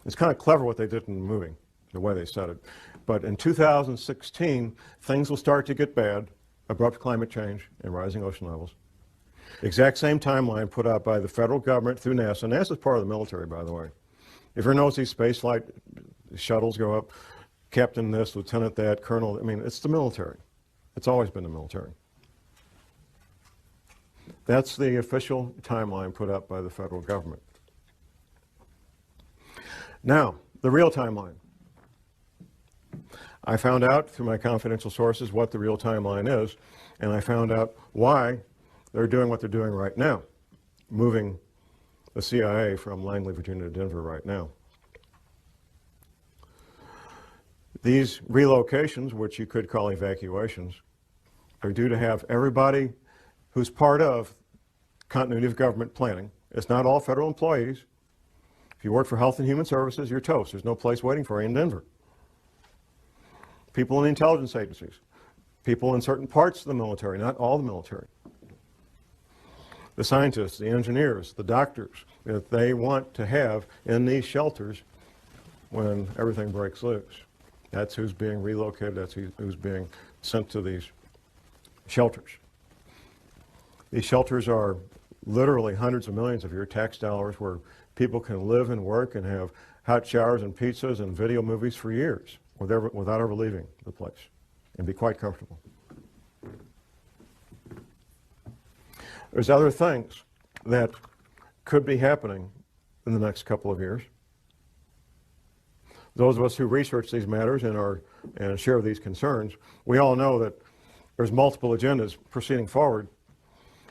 It's kind of clever what they did in the movie, the way they said it. But in 2016, things will start to get bad, abrupt climate change and rising ocean levels. Exact same timeline put out by the federal government through NASA. NASA's part of the military, by the way. If you notice, these space flight shuttles go up, captain this, lieutenant that, colonel, I mean, it's the military. It's always been the military. That's the official timeline put up by the federal government. Now, the real timeline. I found out through my confidential sources what the real timeline is, and I found out why they're doing what they're doing right now, moving the CIA from Langley, Virginia to Denver right now. These relocations, which you could call evacuations, are due to have everybody who's part of continuity of government planning. It's not all federal employees. If you work for Health and Human Services, you're toast. There's no place waiting for you in Denver. People in the intelligence agencies, people in certain parts of the military, not all the military. The scientists, the engineers, the doctors that they want to have in these shelters when everything breaks loose. That's who's being relocated, that's who's being sent to these shelters. These shelters are literally hundreds of millions of your tax dollars where people can live and work and have hot showers and pizzas and video movies for years without ever leaving the place and be quite comfortable. There's other things that could be happening in the next couple of years. Those of us who research these matters and share these concerns, we all know that there's multiple agendas proceeding forward,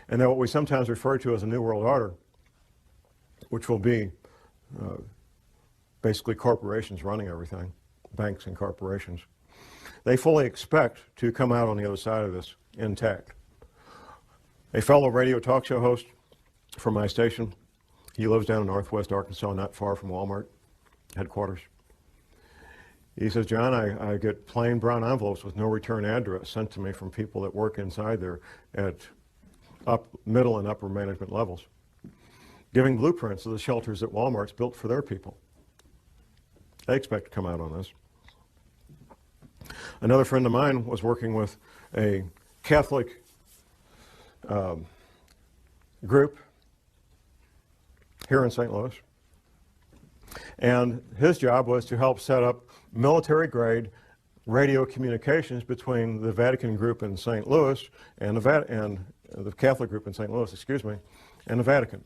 and that what we sometimes refer to as a New World Order, which will be basically corporations running everything, banks and corporations, they fully expect to come out on the other side of this intact. A fellow radio talk show host from my station, he lives down in northwest Arkansas, not far from Walmart headquarters. He says, John, I get plain brown envelopes with no return address sent to me from people that work inside there at middle and upper management levels, giving blueprints of the shelters that Walmart's built for their people. They expect to come out on this. Another friend of mine was working with a Catholic group here in St. Louis, and his job was to help set up military-grade radio communications between the Vatican group in St. Louis and the Catholic group in St. Louis, and the Vatican.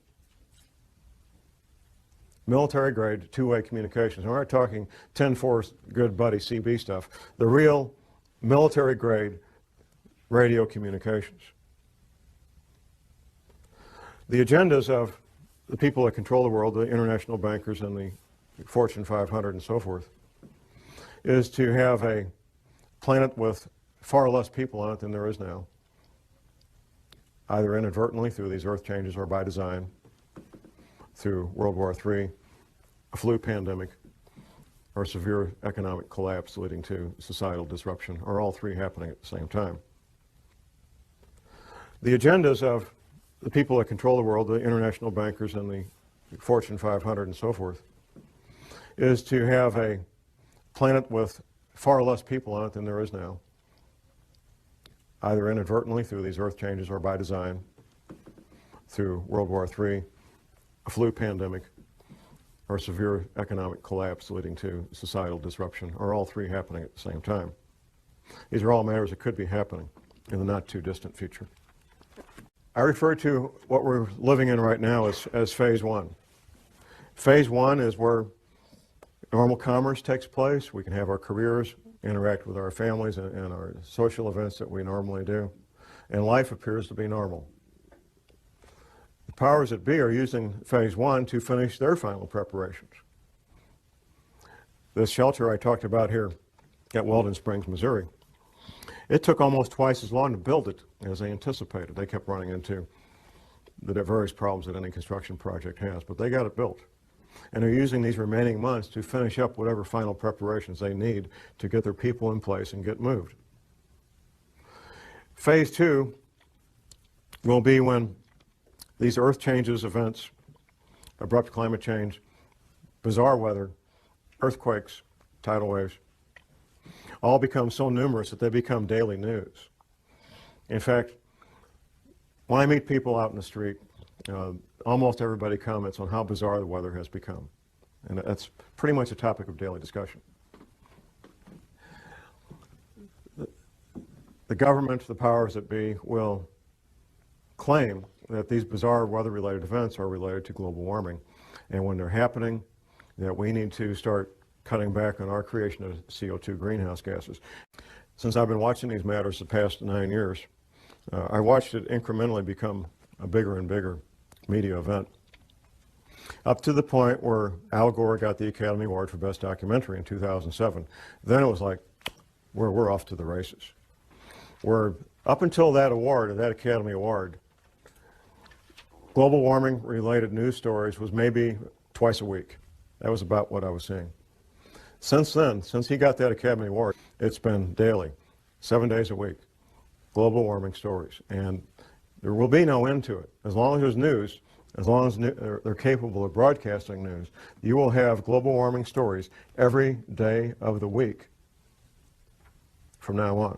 Military grade two-way communications. We're not talking 10-4 good buddy CB stuff. The real military grade radio communications. The agendas of the people that control the world, the international bankers and the Fortune 500 and so forth, is to have a planet with far less people on it than there is now, either inadvertently through these earth changes or by design, through World War III, a flu pandemic, or severe economic collapse leading to societal disruption, or all three happening at the same time. The agendas of the people that control the world, the international bankers and the Fortune 500 and so forth, is to have a planet with far less people on it than there is now, either inadvertently through these earth changes or by design, through World War III, a flu pandemic, or severe economic collapse leading to societal disruption, or all three happening at the same time. These are all matters that could be happening in the not too distant future. I refer to what we're living in right now as phase one. Phase one is where normal commerce takes place. We can have our careers, interact with our families and our social events that we normally do, and life appears to be normal. The powers that be are using phase one to finish their final preparations. This shelter I talked about here at Weldon Springs, Missouri, it took almost twice as long to build it as they anticipated. They kept running into the various problems that any construction project has, but they got it built. And they're using these remaining months to finish up whatever final preparations they need to get their people in place and get moved. Phase two will be when these earth changes events, abrupt climate change, bizarre weather, earthquakes, tidal waves, all become so numerous that they become daily news. In fact, when I meet people out in the street, almost everybody comments on how bizarre the weather has become. And that's pretty much a topic of daily discussion. The government, the powers that be, will claim that these bizarre weather-related events are related to global warming. And when they're happening, that we need to start cutting back on our creation of CO2 greenhouse gases. Since I've been watching these matters the past 9 years, I watched it incrementally become a bigger and bigger media event, up to the point where Al Gore got the Academy Award for Best Documentary in 2007. Then it was like, we're off to the races. Up until that award, or that Academy Award, global warming related news stories was maybe twice a week. That was about what I was seeing. Since then, since he got that Academy Award, it's been daily, 7 days a week, global warming stories. And there will be no end to it. As long as there's news, as long as they're capable of broadcasting news, you will have global warming stories every day of the week from now on.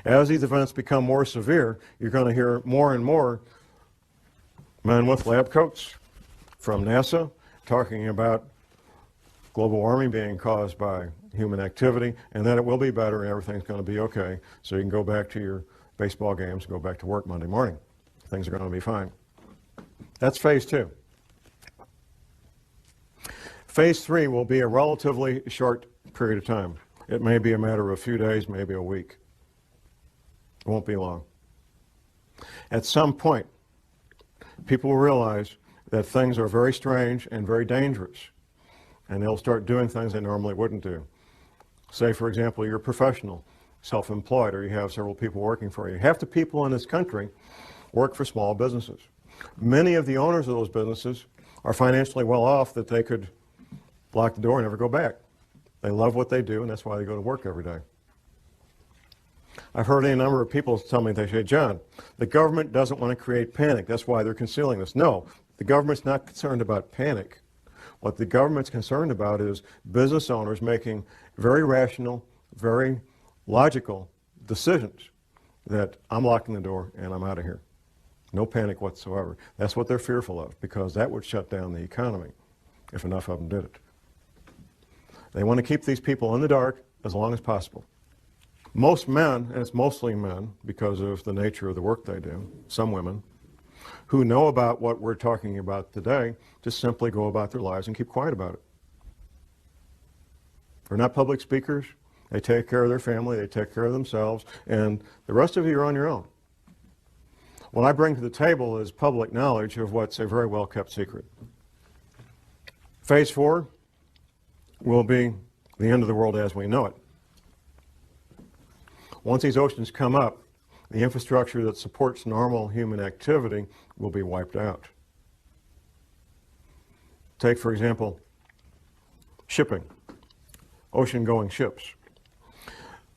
As these events become more severe, you're going to hear more and more men with lab coats from NASA talking about global warming being caused by human activity, and that it will be better and everything's going to be okay, so you can go back to your baseball games and go back to work Monday morning. Things are going to be fine. That's phase two. Phase three will be a relatively short period of time. It may be a matter of a few days, maybe a week. It won't be long. At some point, people will realize that things are very strange and very dangerous, and they'll start doing things they normally wouldn't do. Say, for example, you're a professional, self-employed, or you have several people working for you. Half the people in this country work for small businesses. Many of the owners of those businesses are financially well off that they could lock the door and never go back. They love what they do, and that's why they go to work every day. I've heard a number of people tell me, they say, John, the government doesn't want to create panic. That's why they're concealing this. No, the government's not concerned about panic. What the government's concerned about is business owners making very rational, very logical decisions that I'm locking the door and I'm out of here. No panic whatsoever. That's what they're fearful of, because that would shut down the economy if enough of them did it. They want to keep these people in the dark as long as possible. Most men, and it's mostly men because of the nature of the work they do, some women, who know about what we're talking about today just simply go about their lives and keep quiet about it. They're not public speakers. They take care of their family, they take care of themselves, and the rest of you are on your own. What I bring to the table is public knowledge of what's a very well-kept secret. Phase 4 will be the end of the world as we know it. Once these oceans come up, the infrastructure that supports normal human activity will be wiped out. Take, for example, shipping, ocean-going ships.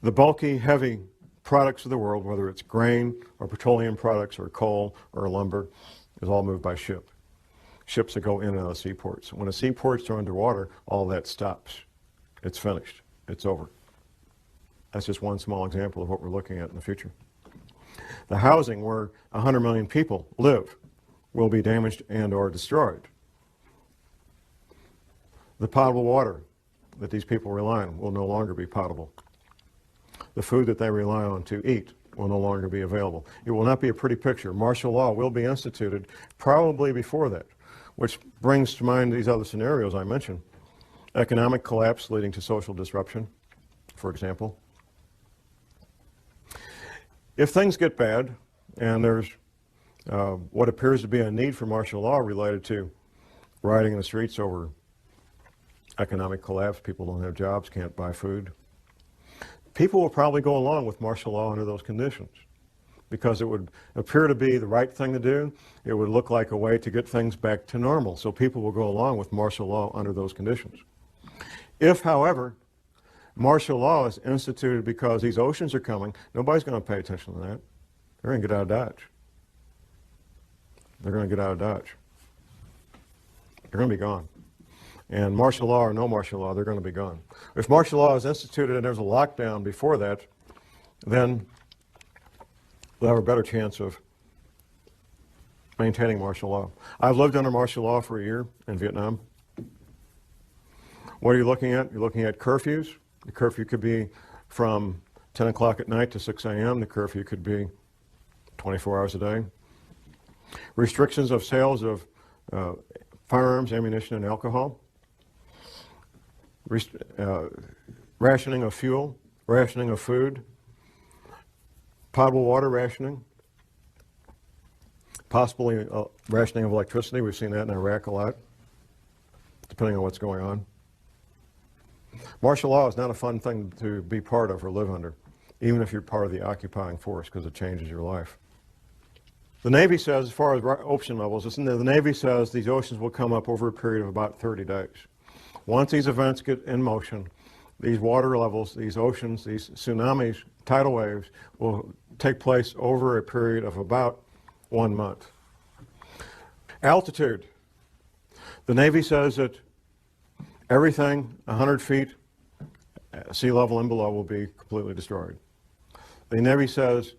The bulky, heavy products of the world, whether it's grain or petroleum products or coal or lumber, is all moved by ship. Ships that go in and out of seaports. When the seaports are underwater, all that stops. It's finished. It's over. That's just one small example of what we're looking at in the future. The housing where 100 million people live will be damaged and or destroyed. The potable water that these people rely on will no longer be potable. The food that they rely on to eat will no longer be available. It will not be a pretty picture. Martial law will be instituted probably before that, which brings to mind these other scenarios I mentioned. Economic collapse leading to social disruption, for example. If things get bad, and there's what appears to be a need for martial law related to rioting in the streets over economic collapse, people don't have jobs, can't buy food, people will probably go along with martial law under those conditions because it would appear to be the right thing to do. It would look like a way to get things back to normal. So people will go along with martial law under those conditions. If, however, martial law is instituted because these oceans are coming, nobody's going to pay attention to that. They're going to get out of Dodge. They're going to get out of Dodge. They're going to be gone. And martial law or no martial law, they're going to be gone. If martial law is instituted and there's a lockdown before that, then we'll have a better chance of maintaining martial law. I've lived under martial law for a year in Vietnam. What are you looking at? You're looking at curfews. The curfew could be from 10 o'clock at night to 6 a.m. The curfew could be 24 hours a day. Restrictions of sales of firearms, ammunition, and alcohol. Rationing of fuel, rationing of food, potable water rationing, possibly rationing of electricity. We've seen that in Iraq a lot, depending on what's going on. Martial law is not a fun thing to be part of or live under, even if you're part of the occupying force, because it changes your life. The Navy says, as far as ocean levels, the Navy says these oceans will come up over a period of about 30 days. Once these events get in motion, these water levels, these oceans, these tsunamis, tidal waves will take place over a period of about 1 month. Altitude. The Navy says that everything 100 feet sea level and below will be completely destroyed. The Navy says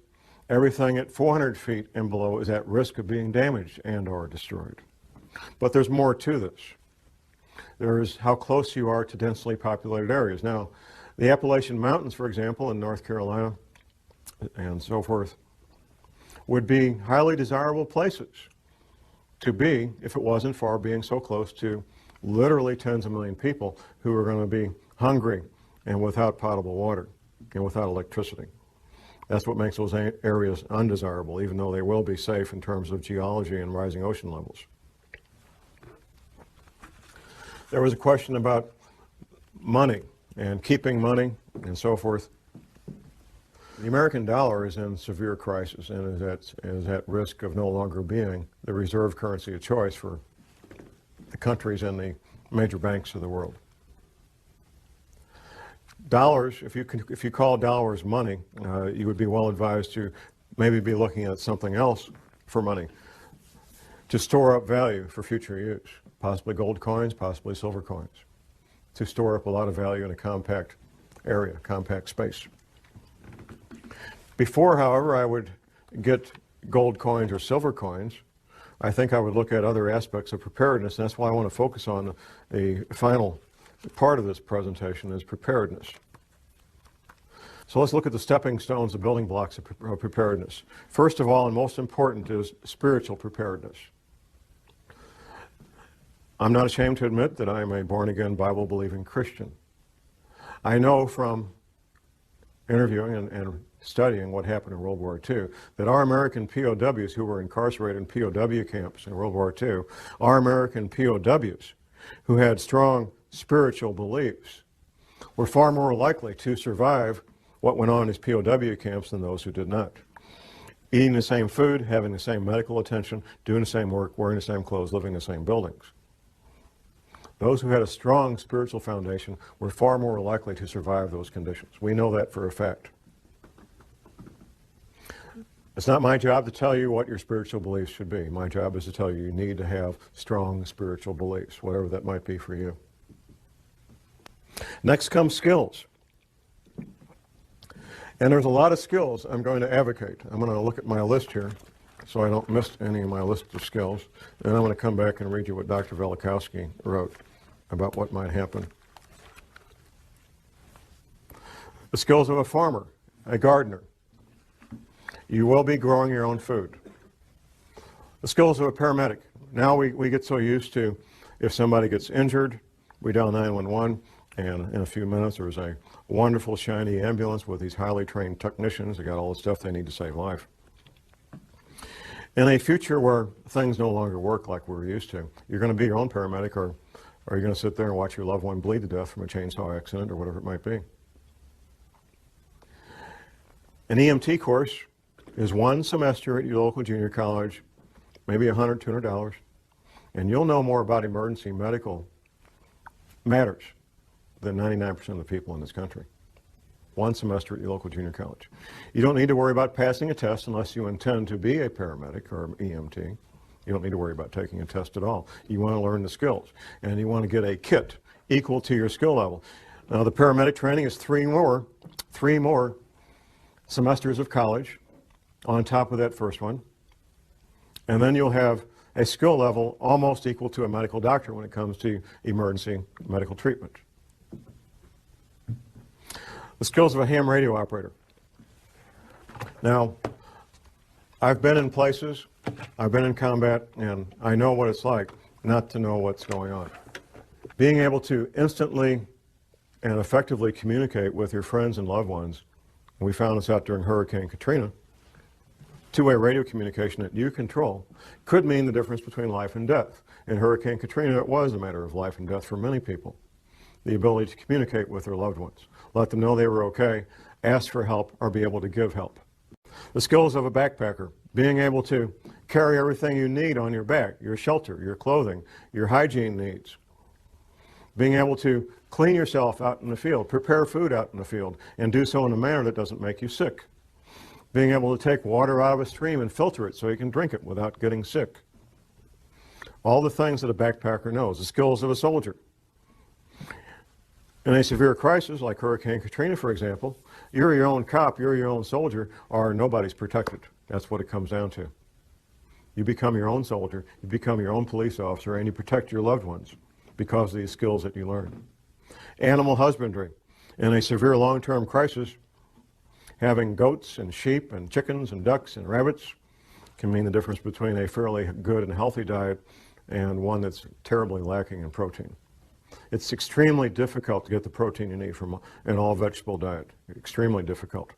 everything at 400 feet and below is at risk of being damaged and or destroyed. But there's more to this. There's how close you are to densely populated areas. Now, the Appalachian Mountains, for example, in North Carolina and so forth, would be highly desirable places to be if it wasn't for being so close to literally tens of million people who are going to be hungry and without potable water and without electricity. That's what makes those areas undesirable, even though they will be safe in terms of geology and rising ocean levels. There was a question about money and keeping money and so forth. The American dollar is in severe crisis and is at risk of no longer being the reserve currency of choice for the countries and the major banks of the world. Dollars, if you call dollars money, you would be well advised to maybe be looking at something else for money to store up value for future use, possibly gold coins, possibly silver coins, to store up a lot of value in a compact area, compact space. Before, however, I would get gold coins or silver coins, I think I would look at other aspects of preparedness, and that's why I want to focus on the final part of this presentation is preparedness. So let's look at the stepping stones, the building blocks of preparedness. First of all, and most important, is spiritual preparedness. I'm not ashamed to admit that I am a born-again, Bible-believing Christian. I know from interviewing and studying what happened in World War II that our American POWs who were incarcerated in POW camps in World War II, our American POWs who had strong spiritual beliefs, were far more likely to survive what went on in these POW camps than those who did not. Eating the same food, having the same medical attention, doing the same work, wearing the same clothes, living in the same buildings. Those who had a strong spiritual foundation were far more likely to survive those conditions. We know that for a fact. It's not my job to tell you what your spiritual beliefs should be. My job is to tell you need to have strong spiritual beliefs, whatever that might be for you. Next comes skills. And there's a lot of skills I'm going to advocate. I'm going to look at my list here so I don't miss any of my list of skills. And I'm going to come back and read you what Dr. Velikowski wrote about what might happen. The skills of a farmer, a gardener. You will be growing your own food. The skills of a paramedic. Now we get so used to, if somebody gets injured, we dial 911, and in a few minutes there's a wonderful shiny ambulance with these highly trained technicians. They got all the stuff they need to save life. In a future where things no longer work like we're used to, you're going to be your own paramedic, or you're going to sit there and watch your loved one bleed to death from a chainsaw accident or whatever it might be. An EMT course is one semester at your local junior college, maybe $100, $200, and you'll know more about emergency medical matters than 99% of the people in this country. One semester at your local junior college. You don't need to worry about passing a test unless you intend to be a paramedic or an EMT. You don't need to worry about taking a test at all. You want to learn the skills, and you want to get a kit equal to your skill level. Now, the paramedic training is three more semesters of college on top of that first one, and then you'll have a skill level almost equal to a medical doctor when it comes to emergency medical treatment. The skills of a ham radio operator. Now, I've been in places, I've been in combat, and I know what it's like not to know what's going on. Being able to instantly and effectively communicate with your friends and loved ones, and we found this out during Hurricane Katrina, two-way radio communication that you control could mean the difference between life and death. In Hurricane Katrina, it was a matter of life and death for many people. The ability to communicate with their loved ones, let them know they were okay, ask for help, or be able to give help. The skills of a backpacker, being able to carry everything you need on your back, your shelter, your clothing, your hygiene needs. Being able to clean yourself out in the field, prepare food out in the field, and do so in a manner that doesn't make you sick. Being able to take water out of a stream and filter it so you can drink it without getting sick. All the things that a backpacker knows, the skills of a soldier. In a severe crisis, like Hurricane Katrina, for example, you're your own cop, you're your own soldier, or nobody's protected. That's what it comes down to. You become your own soldier, you become your own police officer, and you protect your loved ones because of these skills that you learn. Animal husbandry. In a severe long-term crisis, having goats and sheep and chickens and ducks and rabbits can mean the difference between a fairly good and healthy diet and one that's terribly lacking in protein. It's extremely difficult to get the protein you need from an all-vegetable diet. Extremely difficult.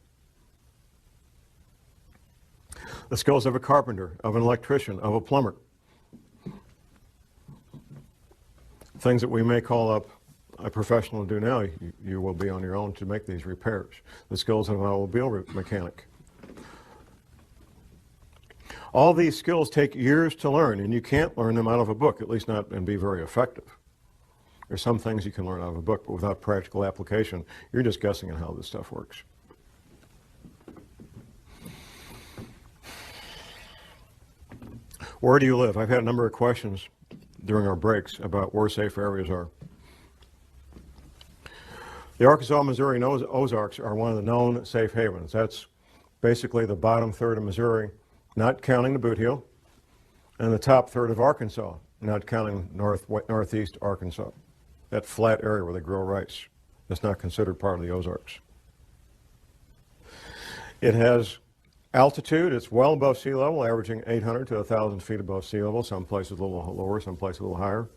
The skills of a carpenter, of an electrician, of a plumber. Things that we may call up a professional to do now, you will be on your own to make these repairs. The skills of an automobile mechanic. All these skills take years to learn, and you can't learn them out of a book, at least not and be very effective. There's some things you can learn out of a book, but without practical application, you're just guessing at how this stuff works. Where do you live? I've had a number of questions during our breaks about where safe areas are. The Arkansas, Missouri, and Ozarks are one of the known safe havens. That's basically the bottom third of Missouri, not counting the Boot Heel, and the top third of Arkansas, not counting northeast Arkansas. That flat area where they grow rice. That's not considered part of the Ozarks. It has altitude. It's well above sea level, averaging 800 to 1,000 feet above sea level. Some places a little lower, some places a little higher.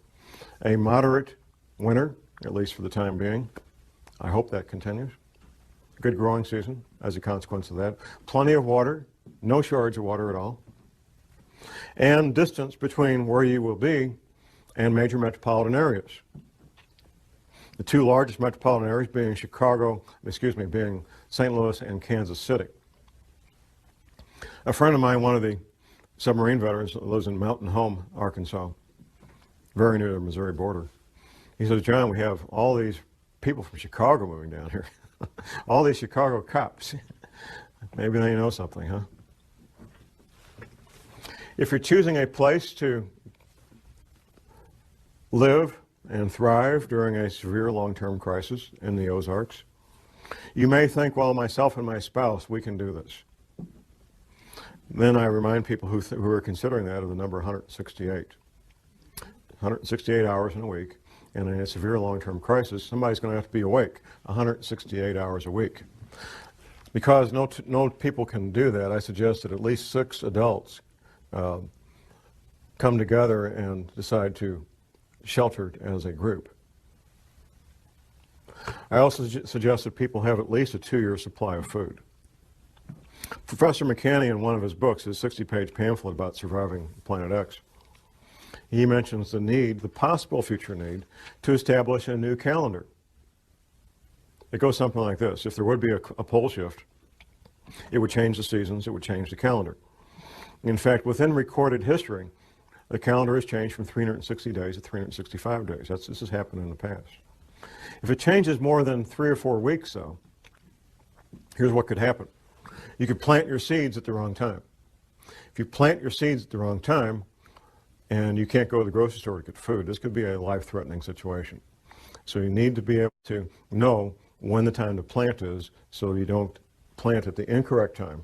A moderate winter, at least for the time being. I hope that continues. Good growing season as a consequence of that. Plenty of water, no shortage of water at all. And distance between where you will be and major metropolitan areas. The two largest metropolitan areas being being St. Louis and Kansas City. A friend of mine, one of the submarine veterans, lives in Mountain Home, Arkansas, very near the Missouri border. He says, John, we have all these people from Chicago moving down here. All these Chicago cops. Maybe they know something, huh? If you're choosing a place to live and thrive during a severe long-term crisis in the Ozarks, you may think, well, myself and my spouse, we can do this. Then I remind people who are considering that of the number 168. 168 hours in a week. And in a severe long-term crisis, somebody's going to have to be awake 168 hours a week. Because no people can do that, I suggest that at least 6 adults come together and decide to shelter as a group. I also suggest that people have at least a 2-year supply of food. Professor McCanney, in one of his books, his 60-page pamphlet about surviving Planet X, he mentions the possible future need, to establish a new calendar. It goes something like this. If there would be a pole shift, it would change the seasons, it would change the calendar. In fact, within recorded history, the calendar has changed from 360 days to 365 days. This has happened in the past. If it changes more than 3 or 4 weeks, though, here's what could happen. You could plant your seeds at the wrong time. If you plant your seeds at the wrong time, and you can't go to the grocery store to get food, this could be a life-threatening situation. So you need to be able to know when the time to plant is so you don't plant at the incorrect time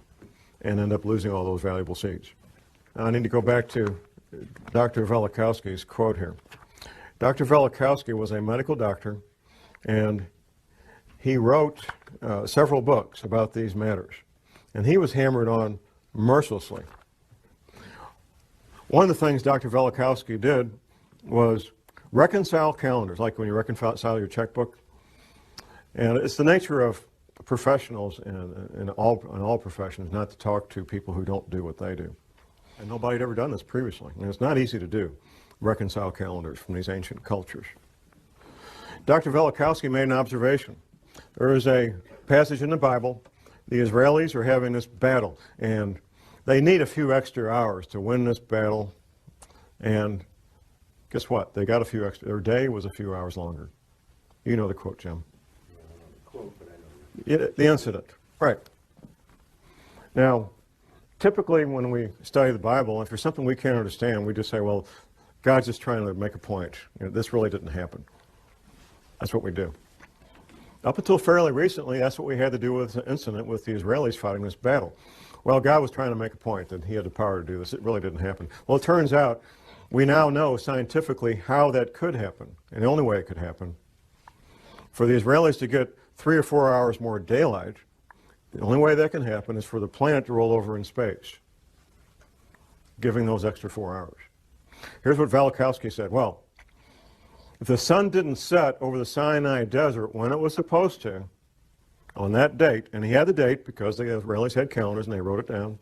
and end up losing all those valuable seeds. Now I need to go back to Dr. Velikovsky's quote here. Dr. Velikovsky was a medical doctor, and he wrote several books about these matters. And he was hammered on mercilessly. One of the things Dr. Velikovsky did was reconcile calendars, like when you reconcile your checkbook. And it's the nature of professionals in all professions not to talk to people who don't do what they do. And nobody had ever done this previously. And it's not easy to do, reconcile calendars from these ancient cultures. Dr. Velikovsky made an observation. There is a passage in the Bible. The Israelis are having this battle, and they need a few extra hours to win this battle, and guess what? They got a few extra. Their day was a few hours longer. You know the quote, Jim. The incident, right. Now, typically when we study the Bible, if there's something we can't understand, we just say, well, God's just trying to make a point. This really didn't happen. That's what we do. Up until fairly recently, that's what we had to do with the incident with the Israelis fighting this battle. Well, God was trying to make a point that he had the power to do this. It really didn't happen. Well, it turns out we now know scientifically how that could happen, and the only way it could happen. For the Israelis to get 3 or 4 hours more daylight, the only way that can happen is for the planet to roll over in space, giving those extra 4 hours. Here's what Velikovsky said. Well, if the sun didn't set over the Sinai desert when it was supposed to, on that date, and he had the date because the Israelis had calendars and they wrote it down.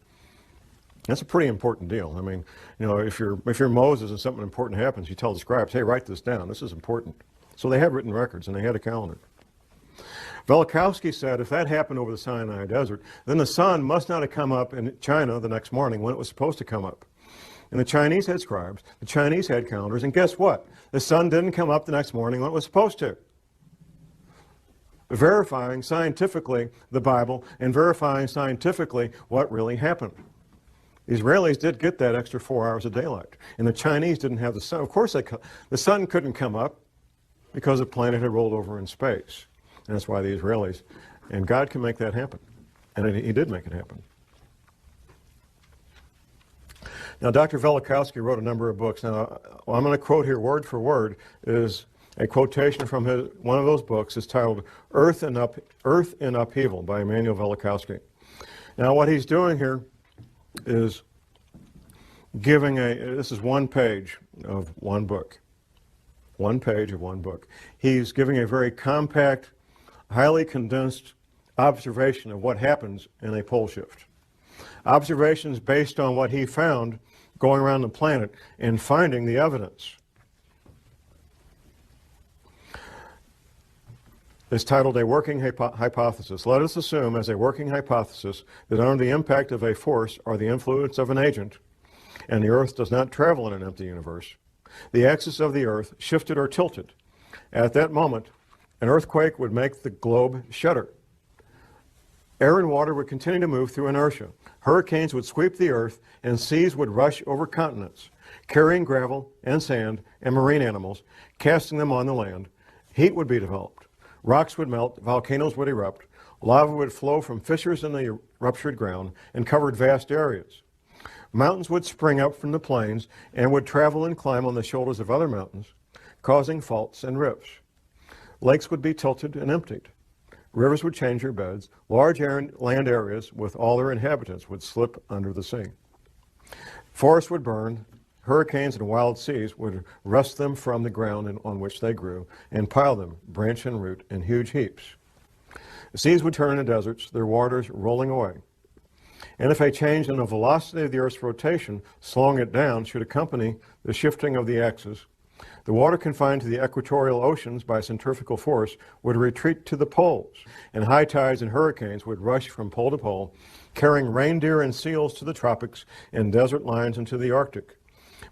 That's a pretty important deal. I mean, if you're Moses and something important happens, you tell the scribes, hey, write this down. This is important. So they had written records and they had a calendar. Velikovsky said if that happened over the Sinai desert, then the sun must not have come up in China the next morning when it was supposed to come up. And the Chinese had scribes, the Chinese had calendars, and guess what? The sun didn't come up the next morning when it was supposed to. Verifying scientifically the Bible and verifying scientifically what really happened. The Israelis did get that extra 4 hours of daylight, and the Chinese didn't have the sun. Of course, the sun couldn't come up because the planet had rolled over in space. And that's why the Israelis, and God can make that happen. And he did make it happen. Now, Dr. Velikovsky wrote a number of books. Now, I'm going to quote here word for word is a quotation from one of those books. It's titled Earth in Upheaval by Emmanuel Velikovsky. Now what he's doing here is giving this is one page of one book. One page of one book. He's giving a very compact, highly condensed observation of what happens in a pole shift. Observations based on what he found going around the planet and finding the evidence. It's titled A Working Hypothesis. Let us assume as a working hypothesis that under the impact of a force or the influence of an agent, and the Earth does not travel in an empty universe, the axis of the Earth shifted or tilted. At that moment, an earthquake would make the globe shudder. Air and water would continue to move through inertia. Hurricanes would sweep the Earth, and seas would rush over continents, carrying gravel and sand and marine animals, casting them on the land. Heat would be developed. Rocks would melt, volcanoes would erupt, lava would flow from fissures in the ruptured ground and covered vast areas. Mountains would spring up from the plains and would travel and climb on the shoulders of other mountains, causing faults and rifts. Lakes would be tilted and emptied. Rivers would change their beds. Large land areas with all their inhabitants would slip under the sea. Forests would burn. Hurricanes and wild seas would wrest them from the ground on which they grew and pile them, branch and root, in huge heaps. The seas would turn into deserts, their waters rolling away. And if a change in the velocity of the Earth's rotation, slowing it down, should accompany the shifting of the axis, the water confined to the equatorial oceans by centrifugal force would retreat to the poles, and high tides and hurricanes would rush from pole to pole, carrying reindeer and seals to the tropics and desert lions into the Arctic,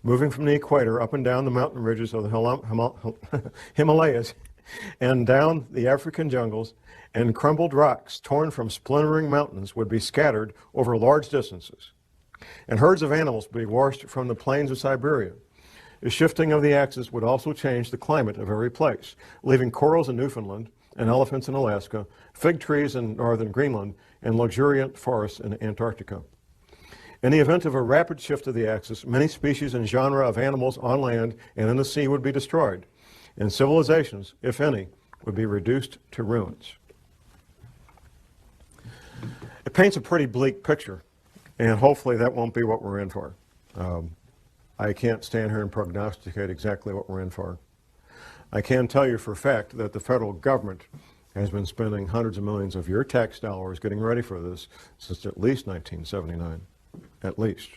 moving from the equator up and down the mountain ridges of the Himalayas and down the African jungles, and crumbled rocks torn from splintering mountains would be scattered over large distances, and herds of animals would be washed from the plains of Siberia. The shifting of the axis would also change the climate of every place, leaving corals in Newfoundland and elephants in Alaska, fig trees in northern Greenland, and luxuriant forests in Antarctica. In the event of a rapid shift of the axis, many species and genera of animals on land and in the sea would be destroyed, and civilizations, if any, would be reduced to ruins. It paints a pretty bleak picture, and hopefully that won't be what we're in for. I can't stand here and prognosticate exactly what we're in for. I can tell you for a fact that the federal government has been spending hundreds of millions of your tax dollars getting ready for this since at least 1979, at least.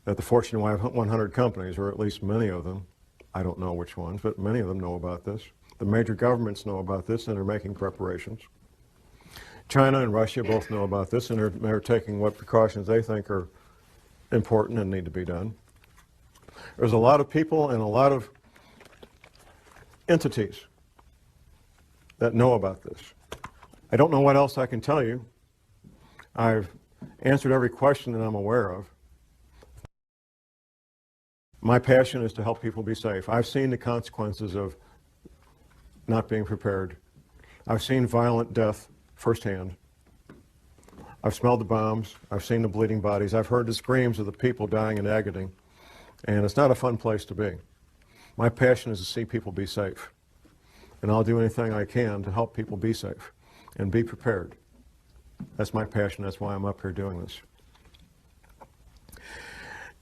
That the Fortune 100 companies, or at least many of them, I don't know which ones, but many of them know about this. The major governments know about this and are making preparations. China and Russia both know about this and they're taking what precautions they think are important and need to be done. There's a lot of people and a lot of entities that know about this. I don't know what else I can tell you. I've answered every question that I'm aware of. My passion is to help people be safe. I've seen the consequences of not being prepared. I've seen violent death firsthand. I've smelled the bombs. I've seen the bleeding bodies. I've heard the screams of the people dying in agony. And it's not a fun place to be. My passion is to see people be safe. And I'll do anything I can to help people be safe and be prepared. That's my passion. That's why I'm up here doing this.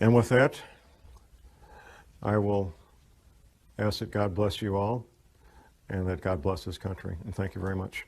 And with that, I will ask that God bless you all and that God bless this country. And thank you very much.